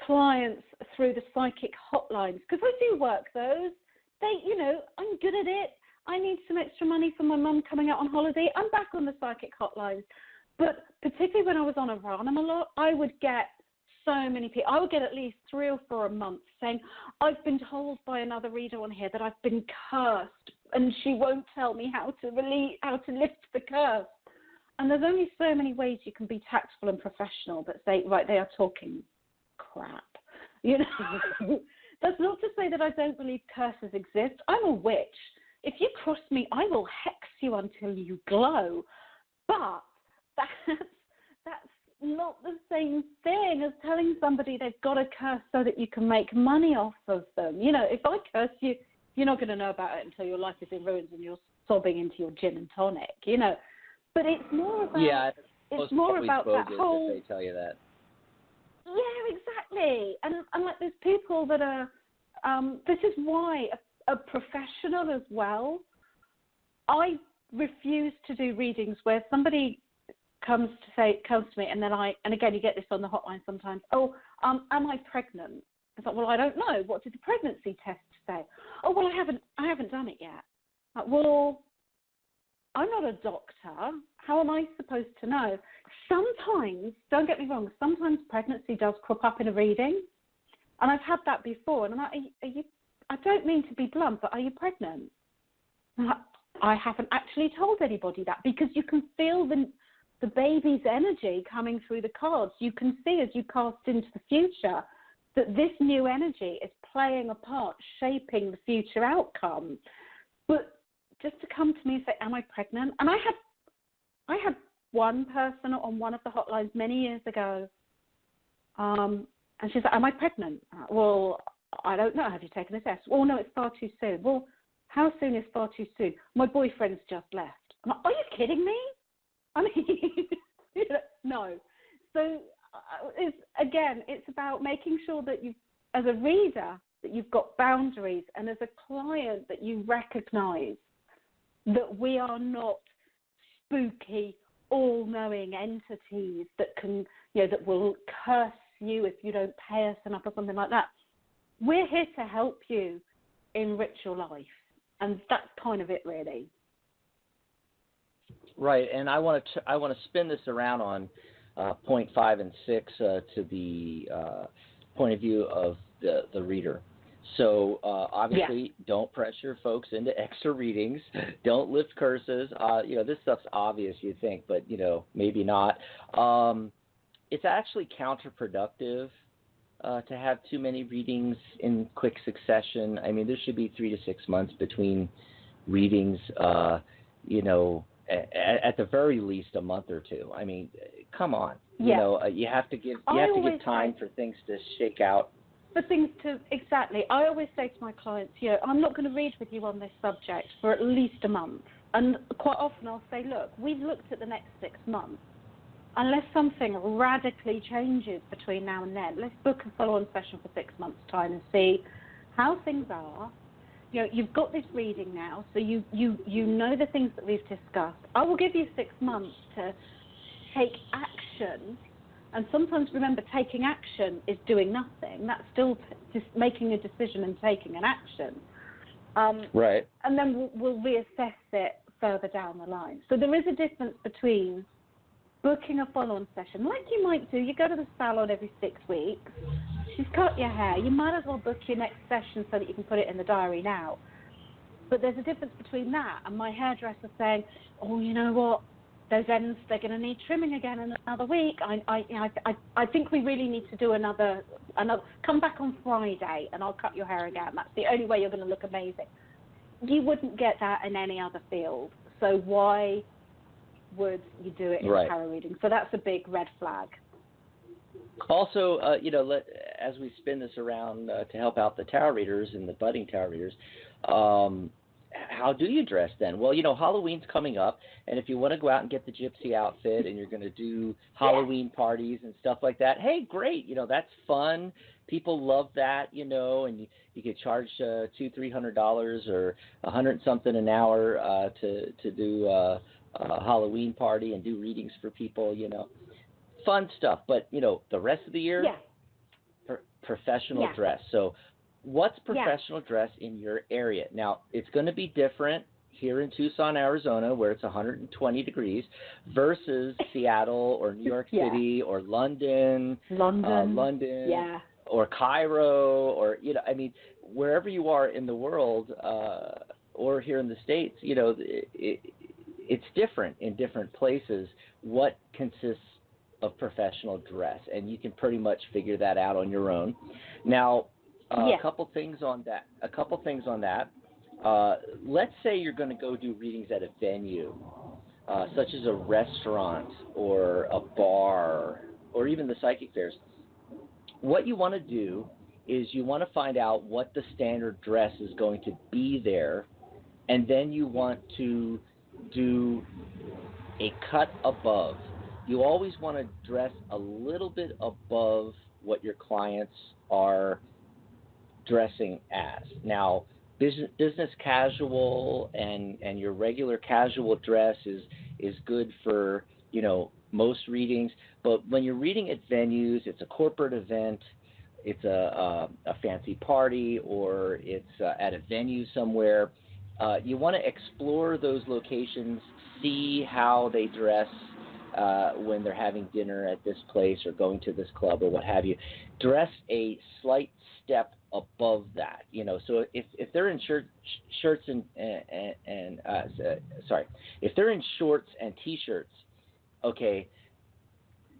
clients through the psychic hotlines, because I do work those. I'm good at it. I need some extra money for my mum coming out on holiday. I'm back on the psychic hotlines. But particularly when I was on Aranum a lot, I would get so many people. I would get at least 3 or 4 a month saying, I've been told by another reader on here that I've been cursed and she won't tell me how to lift the curse. And there's only so many ways you can be tactful and professional that say, right, they are talking crap. That's not to say that I don't believe curses exist. I'm a witch. If you cross me, I will hex you until you glow. But that's not the same thing as telling somebody they've got a curse so that you can make money off of them. If I curse you, you're not going to know about it until your life is in ruins and you're sobbing into your gin and tonic, But it's more about it's more about that whole. If they tell you that. Yeah, exactly. And like there's people that are. This is why a professional as well. I refuse to do readings where somebody comes to me, and then and again you get this on the hotline sometimes. Oh, am I pregnant? It's like, well, I don't know. What did the pregnancy test say? Oh, well, I haven't done it yet. Like, well, I'm not a doctor. how am I supposed to know? Sometimes, don't get me wrong, sometimes pregnancy does crop up in a reading. And I've had that before. And I'm like, are you, I don't mean to be blunt, but are you pregnant? I haven't actually told anybody that, because you can feel the baby's energy coming through the cards. You can see as you cast into the future that this new energy is playing a part, shaping the future outcome. But just to come to me and say, am I pregnant? And I had one person on one of the hotlines many years ago, and she's like, am I pregnant? Well, I don't know. Have you taken a test? Well, no, it's far too soon. Well, how soon is far too soon? My boyfriend's just left. I'm like, are you kidding me? I mean, no. So it's about making sure that you, as a reader, that you've got boundaries, and as a client that you recognize that we are not spooky, all-knowing entities that can, that will curse you if you don't pay us enough or something like that. We're here to help you enrich your life, and that's kind of it, really. Right, and I want to spin this around on point 5 and 6 to the point of view of the reader. So obviously, don't pressure folks into extra readings. Don't lift curses. This stuff's obvious, you think, but maybe not. It's actually counterproductive to have too many readings in quick succession. I mean, there should be 3 to 6 months between readings. At the very least, a month or two. I mean, come on. You have to give time for things to shake out. For things to, exactly. I always say to my clients, I'm not going to read with you on this subject for at least a month. And quite often I'll say, look, we've looked at the next 6 months. Unless something radically changes between now and then, let's book a follow-on session for 6 months' time and see how things are. You've got this reading now, so you know the things that we've discussed. I will give you 6 months to take action. And sometimes, remember, taking action is doing nothing. That's still just making a decision and taking an action. Right. And then we'll reassess it further down the line. So there is a difference between booking a follow-on session, like you might do. You go to the salon every 6 weeks. You've cut your hair. You might as well book your next session so that you can put it in the diary now. But there's a difference between that and my hairdresser saying, oh, you know what? Those ends, they're going to need trimming again in another week. I think we really need to do another. Come back on Friday and I'll cut your hair again. That's the only way you're going to look amazing. You wouldn't get that in any other field. So why would you do it in tarot reading? So that's a big red flag. Also, as we spin this around to help out the tarot readers and the budding tarot readers, how do you dress then? Well, Halloween's coming up, and if you want to go out and get the gypsy outfit and you're going to do Halloween parties and stuff like that, hey, great, that's fun. People love that, and you could charge $200-$300 or $100 an hour to do a Halloween party and do readings for people, Fun stuff. But, the rest of the year, professional dress. So what's professional dress in your area? Now, it's going to be different here in Tucson, Arizona, where it's 120 degrees, versus Seattle or New York City or London, or Cairo, or, wherever you are in the world or here in the States, it's different in different places what consists of professional dress, and you can pretty much figure that out on your own. Now, a couple things on that. Let's say you're going to go do readings at a venue, such as a restaurant or a bar or even the psychic fairs. What you want to do is you want to find out what the standard dress is going to be there, and then you want to do a cut above. You always want to dress a little bit above what your clients are dressing as. Now, business casual and your regular casual dress is good for, most readings. But when you're reading at venues, it's a corporate event, it's a fancy party, or it's at a venue somewhere, you want to explore those locations, see how they dress when they're having dinner at this place or going to this club or what have you. Dress a slight step above that, So if they're in shirts and if they're in shorts and t-shirts, okay,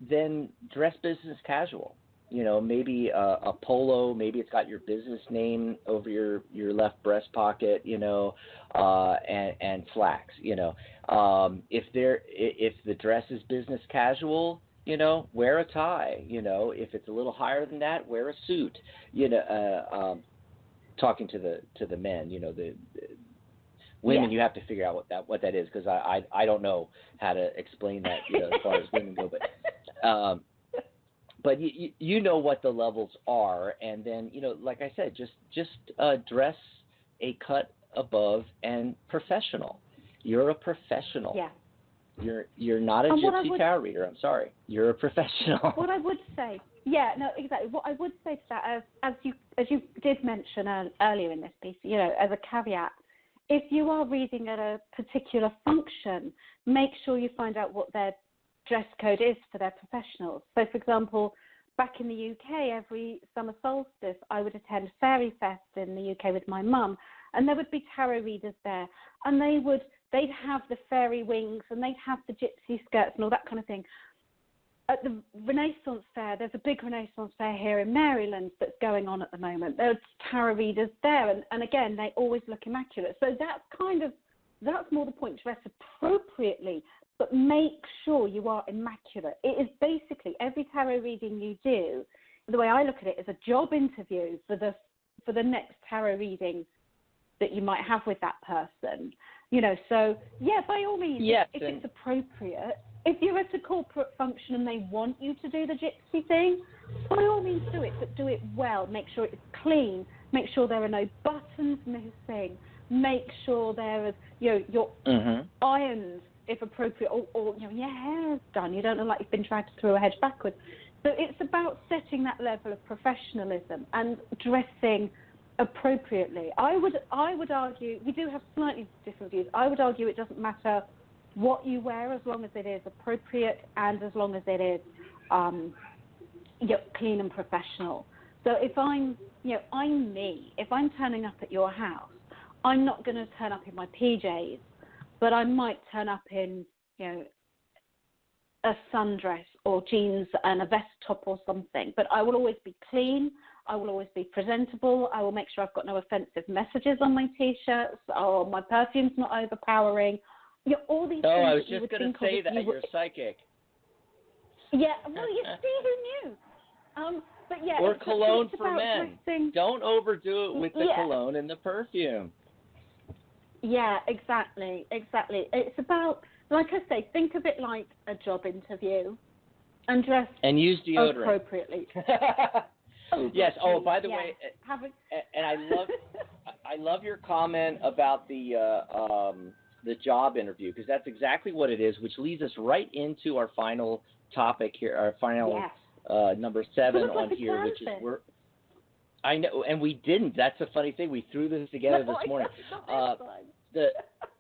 then dress business casual. Maybe a polo, maybe it's got your business name over your left breast pocket, and slacks, if the dress is business casual, wear a tie, if it's a little higher than that, wear a suit, talking to the men, the women, you have to figure out what that is, because I don't know how to explain that, as far as women go, but you know what the levels are, and then like I said, just dress a cut above and professional. You're a professional. Yeah. You're not a gypsy tarot reader. I'm sorry. You're a professional. What I would say, yeah, no, exactly. What I would say to that, as you did mention earlier in this piece, as a caveat, if you are reading at a particular function, make sure you find out what their dress code is for their professionals. So, for example, back in the UK, every summer solstice, I would attend Fairy Fest in the UK with my mum, and there would be tarot readers there, and they'd have the fairy wings, and they'd have the gypsy skirts and all that kind of thing. At the Renaissance Fair, there's a big Renaissance Fair here in Maryland that's going on at the moment. There's tarot readers there, and again, they always look immaculate. So that's more the point, dress appropriately, but make sure you are immaculate. It is basically every tarot reading you do, the way I look at it, is a job interview for the next tarot reading that you might have with that person. So, yeah, by all means, yes, if it's appropriate, if you're at a corporate function and they want you to do the gypsy thing, by all means do it, but do it well. Make sure it's clean. Make sure there are no buttons missing. Make sure there is, you're ironed if appropriate, or your hair's done. You don't look like you've been dragged through a hedge backwards. So it's about setting that level of professionalism and dressing appropriately. I would argue, we do have slightly different views. I would argue it doesn't matter what you wear as long as it is appropriate and as long as it is clean and professional. So if I'm me, if I'm turning up at your house, I'm not going to turn up in my PJs, but I might turn up in, a sundress or jeans and a vest top or something. But I will always be clean. I will always be presentable. I will make sure I've got no offensive messages on my T-shirts, or my perfume's not overpowering. All these things. Oh, I was just going to say that you're psychic. Yeah, well, you see, who knew? But yeah, or cologne for men. Dressing. Don't overdo it with the cologne and the perfume. Yeah, exactly. It's about, like I say, think of it like a job interview, and dress and use deodorant appropriately. Yes. Oh, by the way, and I love your comment about the job interview, because that's exactly what it is, which leads us right into our final topic here, our final number 7 on here, which is I know, and we didn't. That's a funny thing. We threw this together this morning.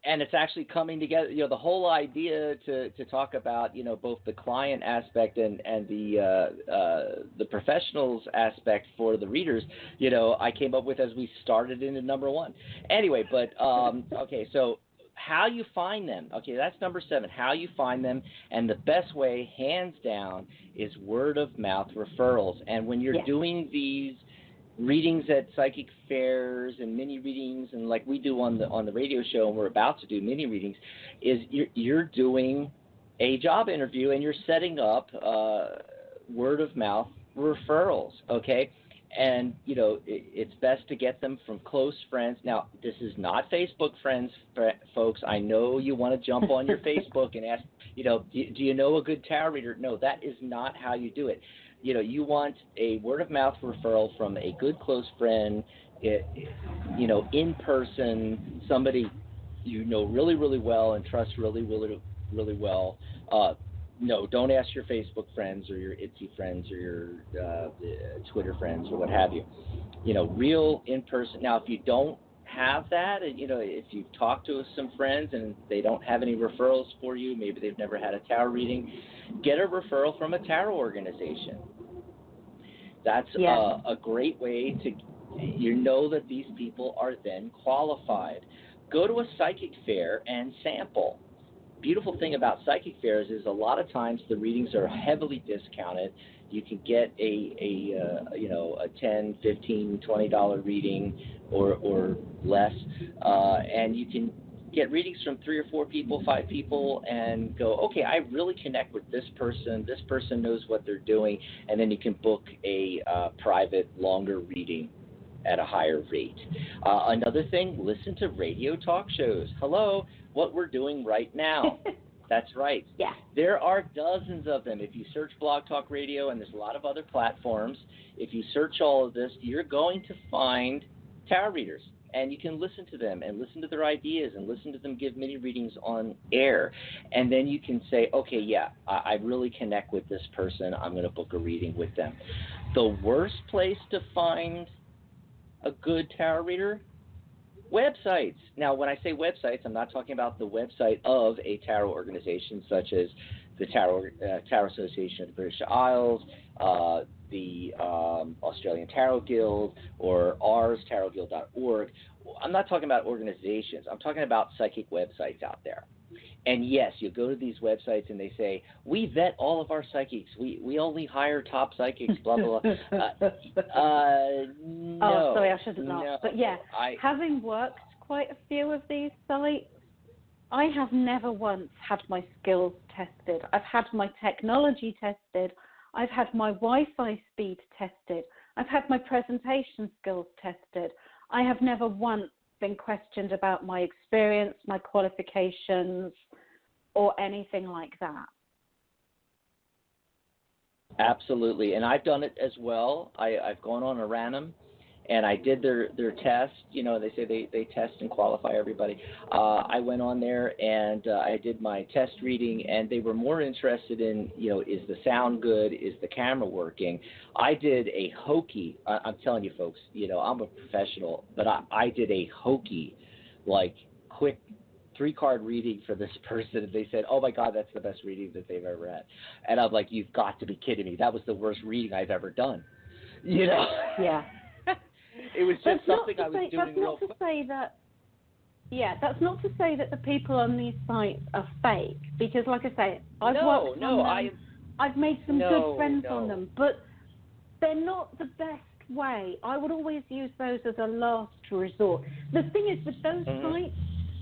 And it's actually coming together. The whole idea to talk about both the client aspect and the professionals aspect for the readers. I came up with as we started into number 1. Anyway, but okay, so how you find them. Okay, that's number 7. How you find them, and the best way, hands down, is word of mouth referrals. And when you're doing these readings at psychic fairs and mini readings, and like we do on the radio show, and we're about to do mini readings, is you're doing a job interview and you're setting up word of mouth referrals, okay? And it's best to get them from close friends. Now, this is not Facebook friends, folks. I know you want to jump on your Facebook and ask, do you know a good tarot reader? No, that is not how you do it. You want a word-of-mouth referral from a good close friend, in person, somebody you know really, really well and trust really, really, really well. No, don't ask your Facebook friends or your Etsy friends or your Twitter friends or what have you. Real in person. Now, if you don't have that, and if you talk to some friends and they don't have any referrals for you, maybe they've never had a tarot reading, get a referral from a tarot organization. That's a great way to, that these people are then qualified. Go to a psychic fair and sample. Beautiful thing about psychic fairs is a lot of times the readings are heavily discounted. You can get a $10, $15, $20 reading or less, and you can get readings from 3 or 4 people, 5 people, and go, okay, I really connect with this person. This person knows what they're doing, and then you can book a private, longer reading at a higher rate. Another thing, listen to radio talk shows. Hello, what we're doing right now. That's right. Yeah. There are dozens of them. If you search Blog Talk Radio, and there's a lot of other platforms, if you search all of this, you're going to find tarot readers. And you can listen to them and listen to their ideas and listen to them give mini readings on air. And then you can say, okay, yeah, I really connect with this person. I'm going to book a reading with them. The worst place to find a good tarot reader? Websites. Now, when I say websites, I'm not talking about the website of a tarot organization such as the Tarot Association of the British Isles, the Australian Tarot Guild, or ours, tarotguild.org. I'm not talking about organizations. I'm talking about psychic websites out there. And yes, you go to these websites and they say, we vet all of our psychics. We only hire top psychics, blah, blah, blah. No. Oh, sorry, I shouldn't laugh. No, but yeah, having worked quite a few of these sites, I have never once had my skills tested. I've had my technology tested. I've had my Wi-Fi speed tested. I've had my presentation skills tested. I have never once been questioned about my experience, my qualifications, or anything like that. Absolutely, and I've done it as well. I've gone on a random, and I did their test. They say they test and qualify everybody. I went on there and I did my test reading, and they were more interested in, is the sound good? Is the camera working? I did a hokey. I'm telling you, folks, I'm a professional, but I did a hokey, quick 3-card reading for this person, and they said, oh my God, that's the best reading that they've ever had. And I'm like, you've got to be kidding me. That was the worst reading I've ever done. Yeah. It was just something I was doing that's not to say that. Yeah, that's not to say that the people on these sites are fake, because, like I say, I've worked on them. I've made some good friends on them, but they're not the best way. I would always use those as a last resort. The thing is, with those sites,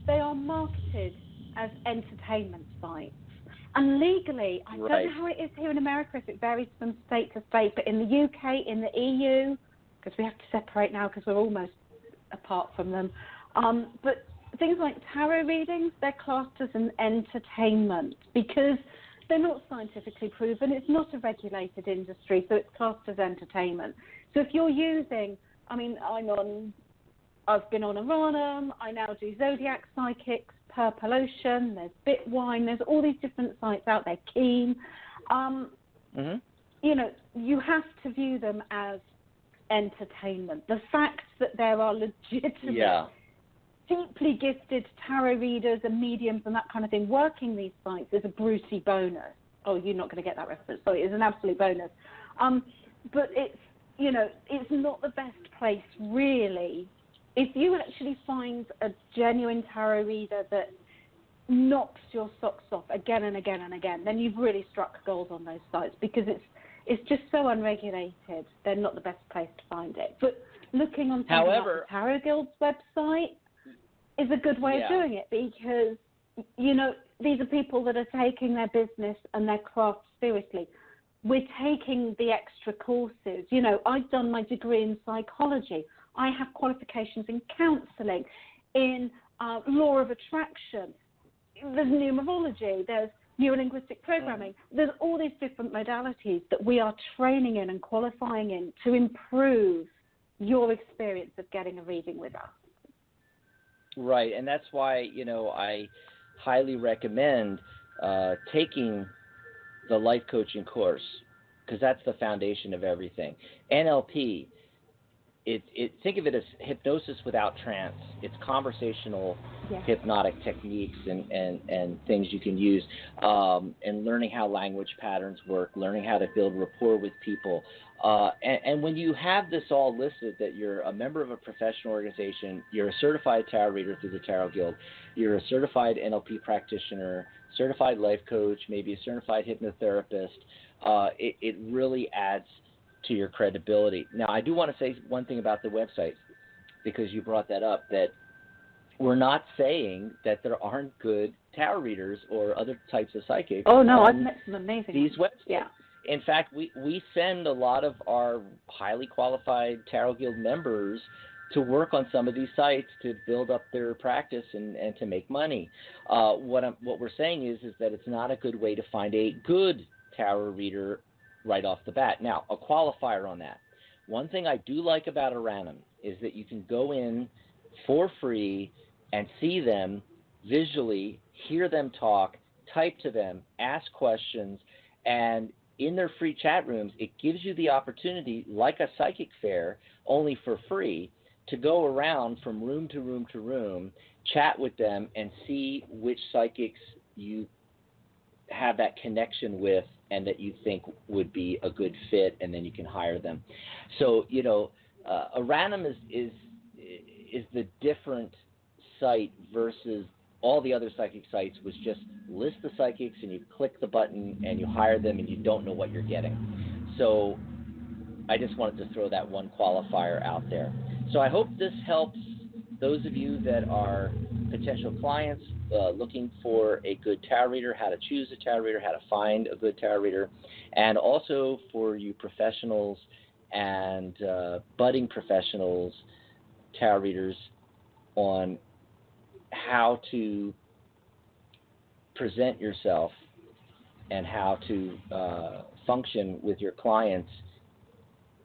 they are marketed as entertainment sites. And legally, I don't know how it is here in America, if it varies from state to state, but in the UK, in the EU, because we have to separate now because we're almost apart from them. But things like tarot readings, they're classed as an entertainment because they're not scientifically proven. It's not a regulated industry, so it's classed as entertainment. So if you're using, I've been on Aranum, I now do Zodiac Psychics, Purple Ocean, there's Bitwine, there's all these different sites out there, Keen. You have to view them as entertainment. The fact that there are legitimate, deeply gifted tarot readers and mediums and that kind of thing working these sites is a Brucey bonus. Oh, you're not going to get that reference. Sorry, it's an absolute bonus. But it's, it's not the best place, really. If you actually find a genuine tarot reader that knocks your socks off again and again and again, then you've really struck gold on those sites, because it's just so unregulated. They're not the best place to find it. But looking on something like the Tarot Guild's website is a good way of doing it, because, these are people that are taking their business and their craft seriously. We're taking the extra courses. I've done my degree in psychology. I have qualifications in counselling, in law of attraction. There's numerology. There's neurolinguistic programming. There's all these different modalities that we are training in and qualifying in to improve your experience of getting a reading with us. Right, and that's why, I highly recommend taking the life coaching course, because that's the foundation of everything. NLP, think of it as hypnosis without trance. It's conversational hypnotic techniques and things you can use, and learning how language patterns work, learning how to build rapport with people. And when you have this all listed, that you're a member of a professional organization, you're a certified tarot reader through the Tarot Guild, you're a certified NLP practitioner, certified life coach, maybe a certified hypnotherapist, it really adds to your credibility. Now, I do want to say one thing about the website, because you brought that up, that we're not saying that there aren't good tarot readers or other types of psychics. Oh, no, I've met some amazing these websites. Yeah. In fact, we send a lot of our highly qualified Tarot Guild members to work on some of these sites to build up their practice and to make money. What we're saying is that it's not a good way to find a good tarot reader right off the bat. Now, a qualifier on that. One thing I do like about Aranim is that you can go in for free and see them visually, hear them talk, type to them, ask questions, and in their free chat rooms, it gives you the opportunity, like a psychic fair, only for free, to go around from room to room to room, chat with them, and see which psychics you have that connection with and that you think would be a good fit, and then you can hire them. So, Aranim is the different site versus all the other psychic sites, was just list the psychics and you click the button and you hire them and you don't know what you're getting. So I just wanted to throw that one qualifier out there. So I hope this helps those of you that are potential clients looking for a good tarot reader, how to choose a tarot reader, how to find a good tarot reader, and also for you professionals and budding professionals, tarot readers, on how to present yourself and how to function with your clients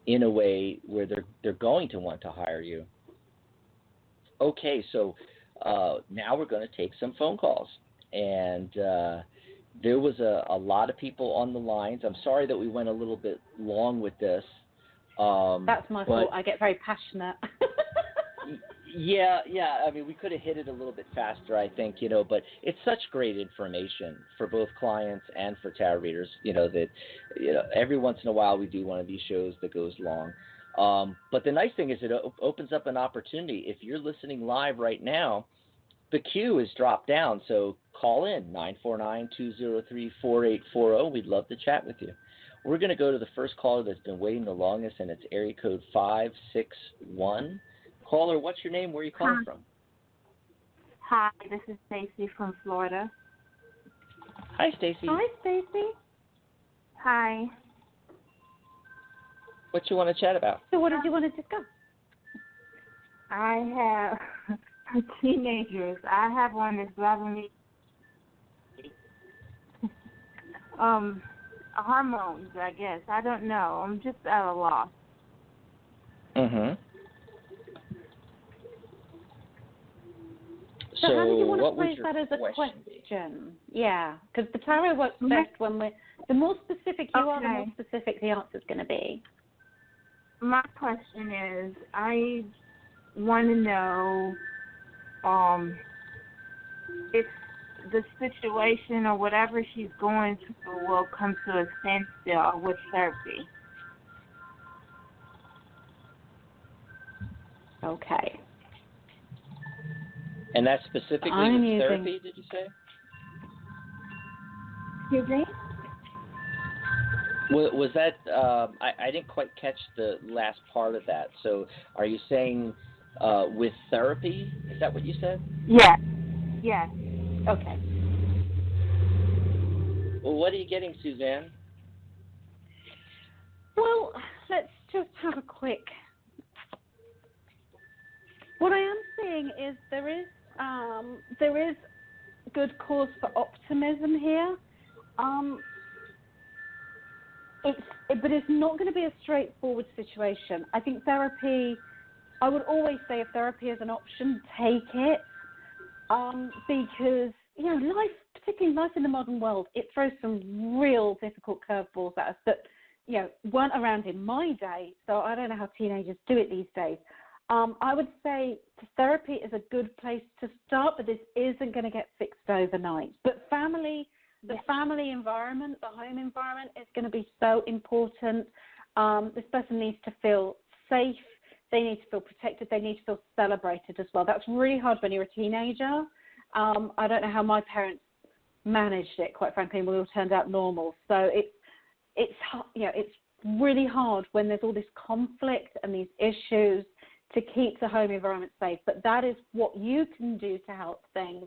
in a way where they're going to want to hire you. Okay, so now we're going to take some phone calls. And there was a lot of people on the lines. I'm sorry that we went a little bit long with this. That's my fault. I get very passionate. Yeah. I mean, we could have hit it a little bit faster, I think, but it's such great information for both clients and for tarot readers, that, every once in a while we do one of these shows that goes long. But the nice thing is it opens up an opportunity. If you're listening live right now, the queue is dropped down, so call in, 949-203-4840. We'd love to chat with you. We're going to go to the first caller that's been waiting the longest, and it's area code 561. Caller, what's your name? Where are you calling from? Hi, this is Stacy from Florida. Hi, Stacy. Hi, Stacy. Hi. What you want to chat about? So what did you want to discuss? I have teenagers. I have one that's driving me. Hormones, I guess. I don't know. I'm just at a loss. Mm-hmm. So how do you want to phrase that as a question? Yeah, because the tarot works best when the more specific you are, the more specific the answer's going to be. My question is, I want to know if the situation or whatever she's going through will come to a standstill with therapy. Okay. And that's specifically with therapy, did you say? Excuse me? Was that, I didn't quite catch the last part of that. So are you saying with therapy? Is that what you said? Yes. Yes. Okay. Well, what are you getting, Susanne? Well, let's just have a quick. What I am seeing is there is good cause for optimism here. But it's not going to be a straightforward situation. I think therapy, I would always say if therapy is an option, take it. Because, life, particularly life in the modern world, it throws some real difficult curveballs at us that, weren't around in my day, so I don't know how teenagers do it these days. I would say therapy is a good place to start, but this isn't going to get fixed overnight. But family environment, the home environment is going to be so important. This person needs to feel safe. They need to feel protected. They need to feel celebrated as well. That's really hard when you're a teenager. I don't know how my parents managed it, quite frankly, and we all turned out normal. So it's really hard when there's all this conflict and these issues to keep the home environment safe. But that is what you can do to help things.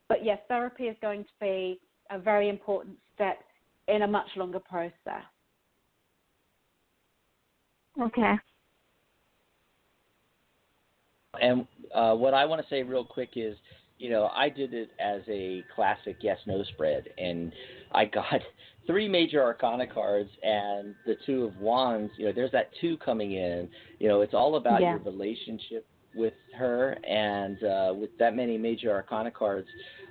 But yes, therapy is going to be a very important step in a much longer process. Okay. And what I want to say real quick is, I did it as a classic yes/no spread, and I got 3 major arcana cards and the 2 of wands. There's that 2 coming in. It's all about your relationship with her, and with that many major arcana cards,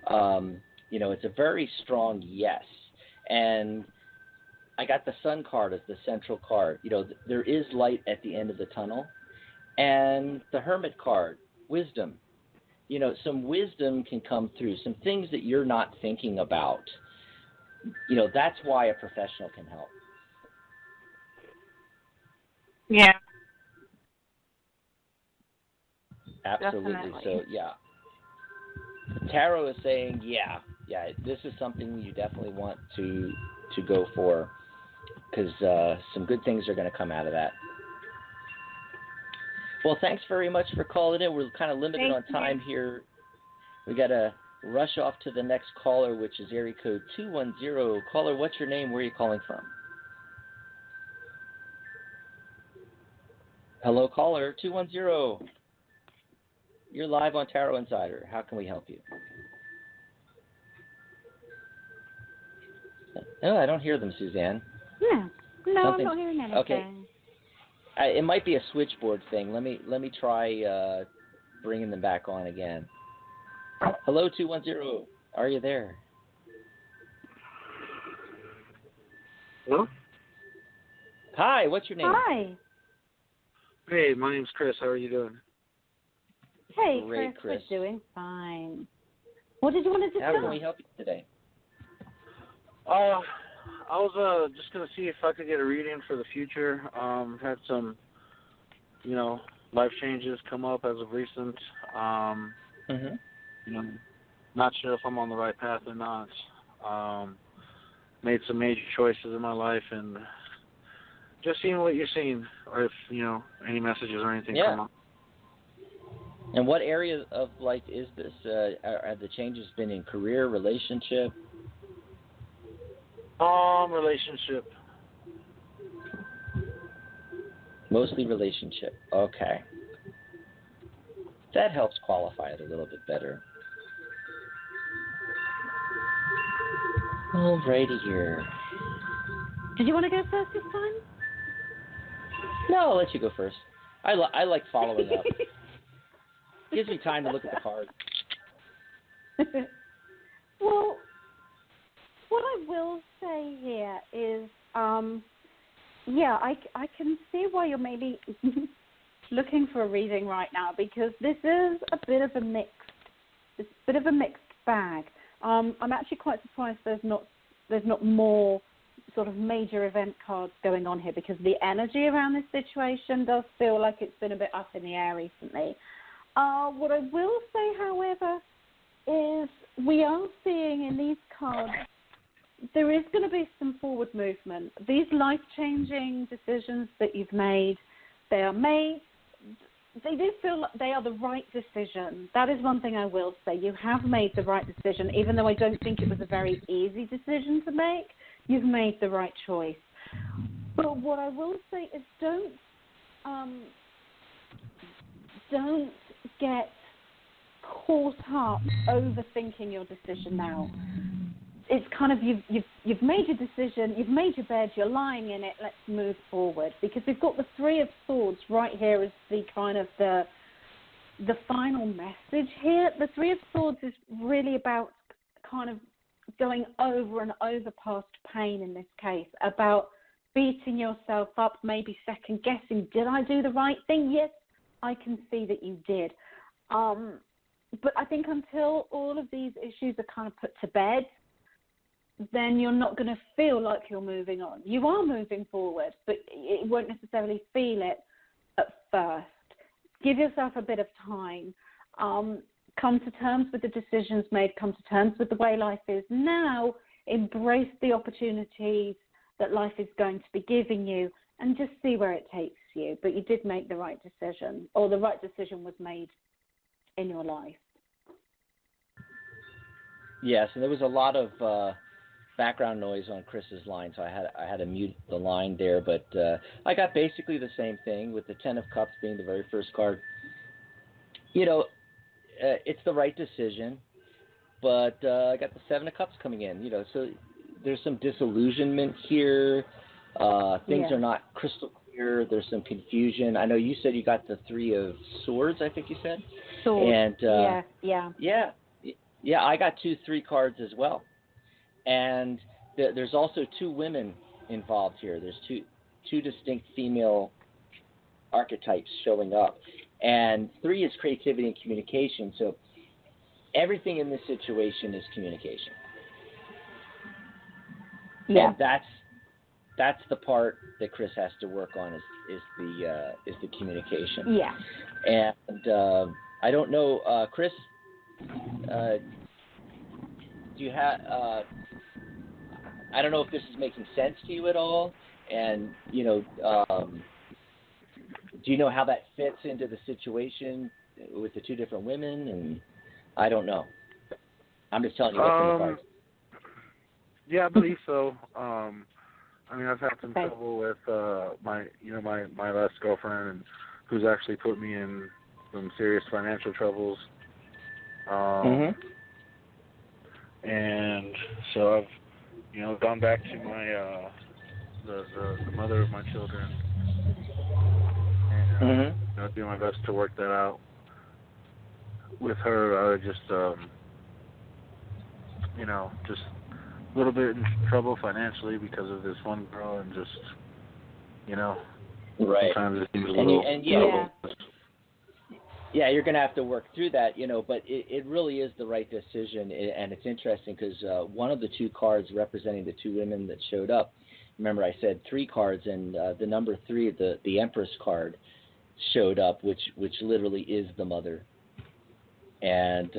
it's a very strong yes. And I got the sun card as the central card. There is light at the end of the tunnel. And the hermit card, wisdom. Some wisdom can come through, some things that you're not thinking about. That's why a professional can help. Yeah. Absolutely. Definitely. So, yeah. Tarot is saying, this is something you definitely want to go for, because some good things are going to come out of that. Well, thanks very much for calling in. We're kind of limited on time here. We got to rush off to the next caller, which is area code 210. Caller, what's your name? Where are you calling from? Hello, caller, 210. You're live on Tarot Insider. How can we help you? No, I don't hear them, Suzanne. Yeah. No, I'm not hearing anything. Okay. It might be a switchboard thing. Let me try bringing them back on again. Hello, 210. Are you there? Hello? Hi, what's your name? Hi. Hey, my name's Chris. How are you doing? Hey, Great, Chris. We're doing fine. What did you want to discuss? How can we help you today? I was just going to see if I could get a reading for the future. Had some, life changes come up as of recent. Not sure if I'm on the right path or not. Made some major choices in my life, and just seeing what you're seeing, or if, any messages or anything come up. And what area of life is this? Have the changes been in career, relationship? Relationship. Mostly relationship. Okay. That helps qualify it a little bit better. Alrighty here. Did you want to go first this time? No, I'll let you go first. I like following up. Gives me time to look at the cards. Well, what I will say here is, I can see why you're maybe looking for a reading right now, because this is a bit of a mixed bag. I'm actually quite surprised there's not more sort of major event cards going on here, because the energy around this situation does feel like it's been a bit up in the air recently. What I will say, however, is we are seeing in these cards there is going to be some forward movement. These life-changing decisions that you've made, they do feel like they are the right decision. That is one thing I will say. You have made the right decision, even though I don't think it was a very easy decision to make. You've made the right choice. But what I will say is don't get caught up overthinking your decision now. It's kind of you've made your decision, you've made your bed, you're lying in it. Let's move forward, because we've got the Three of Swords right here as the kind of the final message here. The Three of Swords is really about kind of going over and over past pain in this case, about beating yourself up, maybe second guessing, did I do the right thing? Yes, I can see that you did. But I think until all of these issues are kind of put to bed, then you're not going to feel like you're moving on. You are moving forward, but you won't necessarily feel it at first. Give yourself a bit of time. Come to terms with the decisions made. Come to terms with the way life is now. Embrace the opportunities that life is going to be giving you and just see where it takes you. But you did make the right decision, or the right decision was made in your life. Yes, and there was a lot of background noise on Chris's line, so I had to mute the line there. But I got basically the same thing with the Ten of Cups being the very first card. You know, it's the right decision, but I got the Seven of Cups coming in. You know, so there's some disillusionment here. Things are not crystal clear. There's some confusion. I know you said you got the Three of Swords, I think you said. Swords. And Yeah. I got 2-3 cards as well. And there's also 2 women involved here. There's two distinct female archetypes showing up. And 3 is creativity and communication. So everything in this situation is communication. Yeah. And that's the part that Chris has to work on is the communication. Yeah. And I don't know, Chris, do you have? I don't know if this is making sense to you at all, and you know, do you know how that fits into the situation with the 2 different women? And I don't know. I'm just telling you what's in the cards. Yeah, I believe so. I mean, I've had some trouble with my last girlfriend, and who's actually put me in some serious financial troubles. And so I've gone back to my the mother of my children, and doing my best to work that out with her. Just a little bit in trouble financially because of this one girl, and just right. Sometimes it seems a little. Yeah, you're going to have to work through that, but it really is the right decision, and it's interesting because one of the 2 cards representing the 2 women that showed up, remember I said 3 cards, and the number 3, the Empress card, showed up, which literally is the mother. And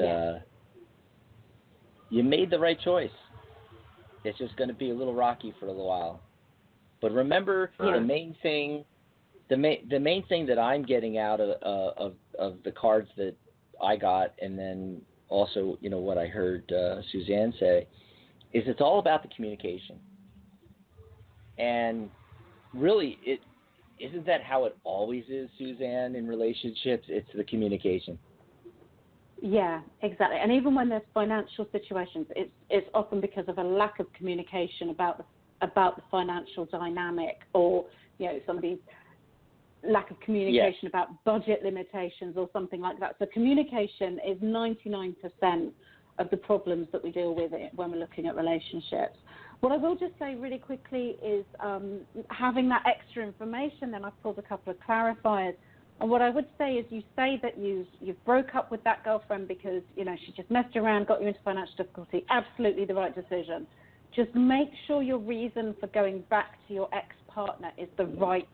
you made the right choice. It's just going to be a little rocky for a little while. But remember, the main thing... The main thing that I'm getting out of the cards that I got, and then also what I heard Susanne say, is it's all about the communication. And really, isn't that how it always is, Susanne, in relationships? It's the communication. Yeah, exactly. And even when there's financial situations, it's often because of a lack of communication about the financial dynamic, or somebody's lack of communication about budget limitations or something like that. So communication is 99% of the problems that we deal with when we're looking at relationships. What I will just say really quickly is having that extra information, then I've pulled a couple of clarifiers. And what I would say is, you say that you broke up with that girlfriend because, she just messed around, got you into financial difficulty. Absolutely the right decision. Just make sure your reason for going back to your ex-partner is the right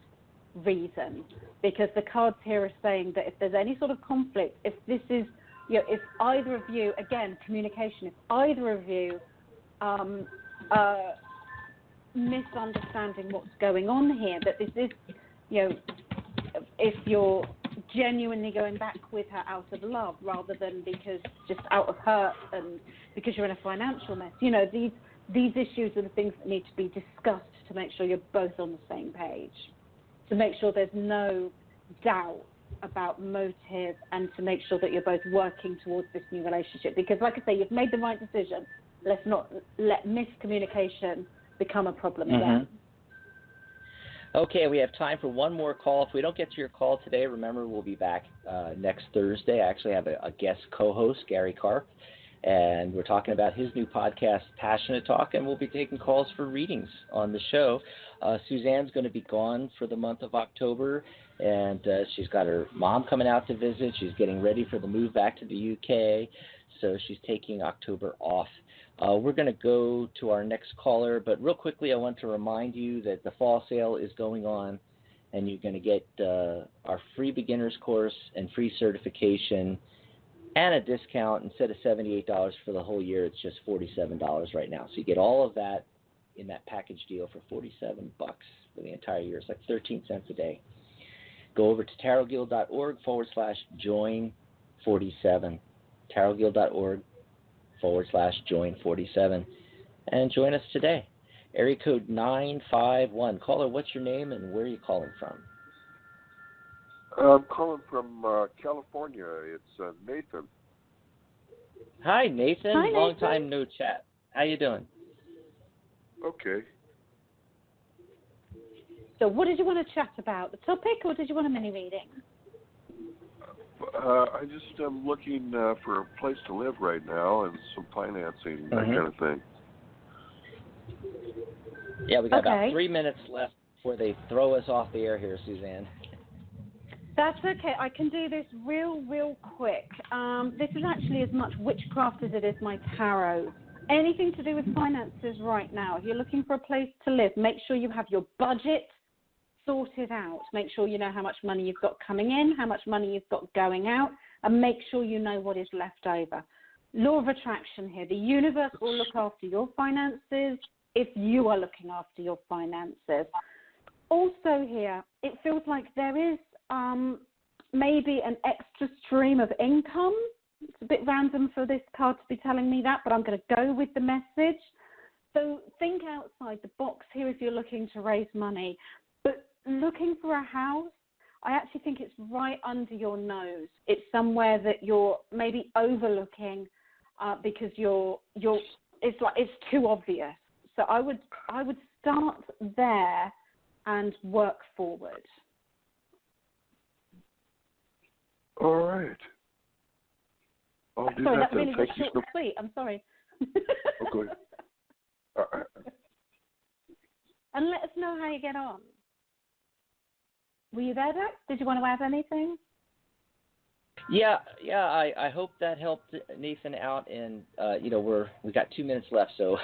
reason, because the cards here are saying that if there's any sort of conflict, if this is, if either of you, again, communication, if either of you misunderstanding what's going on here, that this is, if you're genuinely going back with her out of love rather than because just out of hurt and because you're in a financial mess, these issues are the things that need to be discussed to make sure you're both on the same page, to make sure there's no doubt about motive, and to make sure that you're both working towards this new relationship. Because like I say, you've made the right decision. Let's not let miscommunication become a problem again. Okay, we have time for one more call. If we don't get to your call today, remember we'll be back next Thursday. I actually have a guest co-host, Gary Karp. And we're talking about his new podcast, Passionate Talk, and we'll be taking calls for readings on the show. Suzanne's going to be gone for the month of October, and she's got her mom coming out to visit. She's getting ready for the move back to the UK, so she's taking October off. We're going to go to our next caller, but real quickly I want to remind you that the fall sale is going on, and you're going to get our free beginner's course and free certification and a discount. Instead of $78 for the whole year, it's just $47 right now. So you get all of that in that package deal for $47 for the entire year. It's like 13 cents a day. Go over to tarotguild.org/join47. tarotguild.org/join47 and join us today. Area code 951. Caller, what's your name and where are you calling from? I'm calling from California. It's Nathan. Hi, Nathan. Hi, Long Nathan. time no chat. How you doing? Okay. So what did you want to chat about? The topic, or did you want a mini reading? I just am looking for a place to live right now and some financing, that kind of thing. Yeah, we got Okay. about 3 minutes left before they throw us off the air here, Suzanne. That's okay. I can do this real quick. This is actually as much witchcraft as it is my tarot. Anything to do with finances right now. If you're looking for a place to live, make sure you have your budget sorted out. Make sure you know how much money you've got coming in, how much money you've got going out, and make sure you know what is left over. Law of attraction here. The universe will look after your finances if you are looking after your finances. Also here, it feels like there is maybe an extra stream of income. It's a bit random for this card to be telling me that, but I'm going to go with the message. So think outside the box here if you're looking to raise money. But looking for a house, I actually think it's right under your nose. It's somewhere that you're maybe overlooking because it's too obvious. So I would start there and work forward. All right. I'll do Sorry, that that then. really was Thank you short so and sweet. I'm sorry. Okay. All right. And let us know how you get on. Were you there, Dax? Did you want to add anything? Yeah. I hope that helped Nathan out, and we got 2 minutes left, so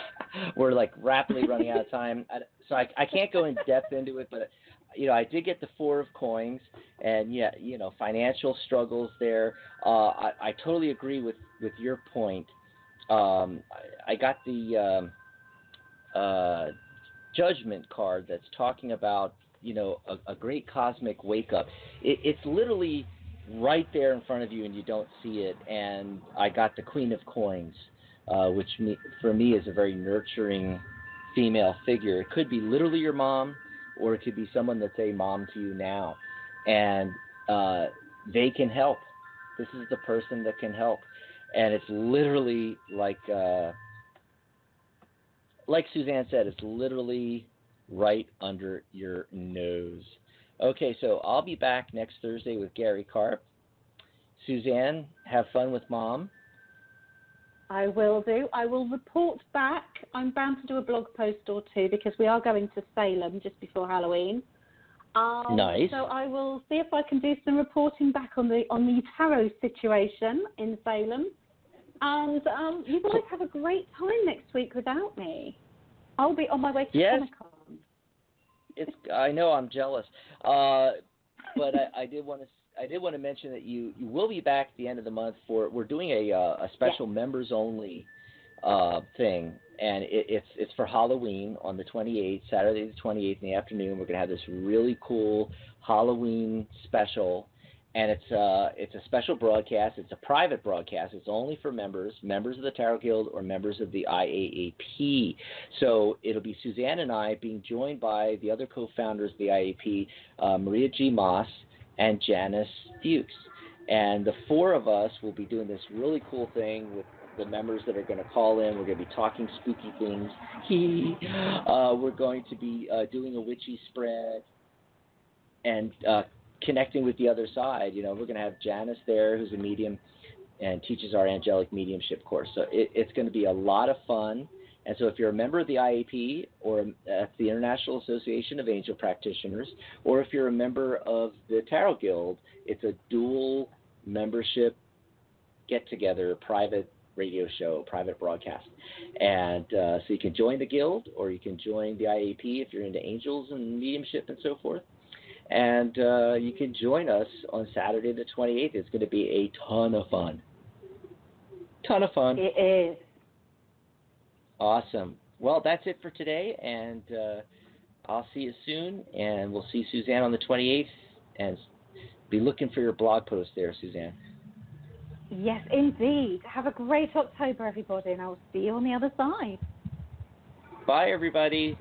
we're like rapidly running out of time. So I can't go in depth into it, but I did get the 4 of coins, and financial struggles there. I totally agree with your point. I got the Judgment card that's talking about a great cosmic wake up. It's literally right there in front of you and you don't see it. And I got the Queen of Coins, which for me is a very nurturing female figure. It could be literally your mom, or it could be someone that's a mom to you now, and they can help. This is the person that can help, and it's literally like Suzanne said, it's literally right under your nose. Okay, so I'll be back next Thursday with Gary Karp. Suzanne, have fun with Mom. I will do. I will report back. I'm bound to do a blog post or two because we are going to Salem just before Halloween. Nice. So I will see if I can do some reporting back on the tarot situation in Salem. And you guys have a great time next week without me. I'll be on my way to Comic-Con. I know, I'm jealous. But I did want to mention that you will be back at the end of the month we're doing a special members only thing, and it's for Halloween on the 28th, Saturday the 28th in the afternoon. We're going to have this really cool Halloween special, and it's a special broadcast. It's a private broadcast. It's only for members of the Tarot Guild or members of the IAAP. So it'll be Suzanne and I being joined by the other co-founders of the IAAP, Maria G. Moss and Janice Fuchs. And the 4 of us will be doing this really cool thing with the members that are going to call in. We're going to be talking spooky things. We're going to be doing a witchy spread and connecting with the other side. We're going to have Janice there, who's a medium, and teaches our angelic mediumship course. So it's going to be a lot of fun. And so if you're a member of the IAP, or that's the International Association of Angel Practitioners, or if you're a member of the Tarot Guild, it's a dual membership get-together, private radio show, private broadcast. And so you can join the guild, or you can join the IAP if you're into angels and mediumship and so forth. And you can join us on Saturday the 28th. It's going to be a ton of fun. Ton of fun. It is. Awesome. Well, that's it for today, and I'll see you soon, and we'll see Susanne on the 28th, and be looking for your blog post there, Susanne. Yes, indeed. Have a great October, everybody, and I'll see you on the other side. Bye, everybody.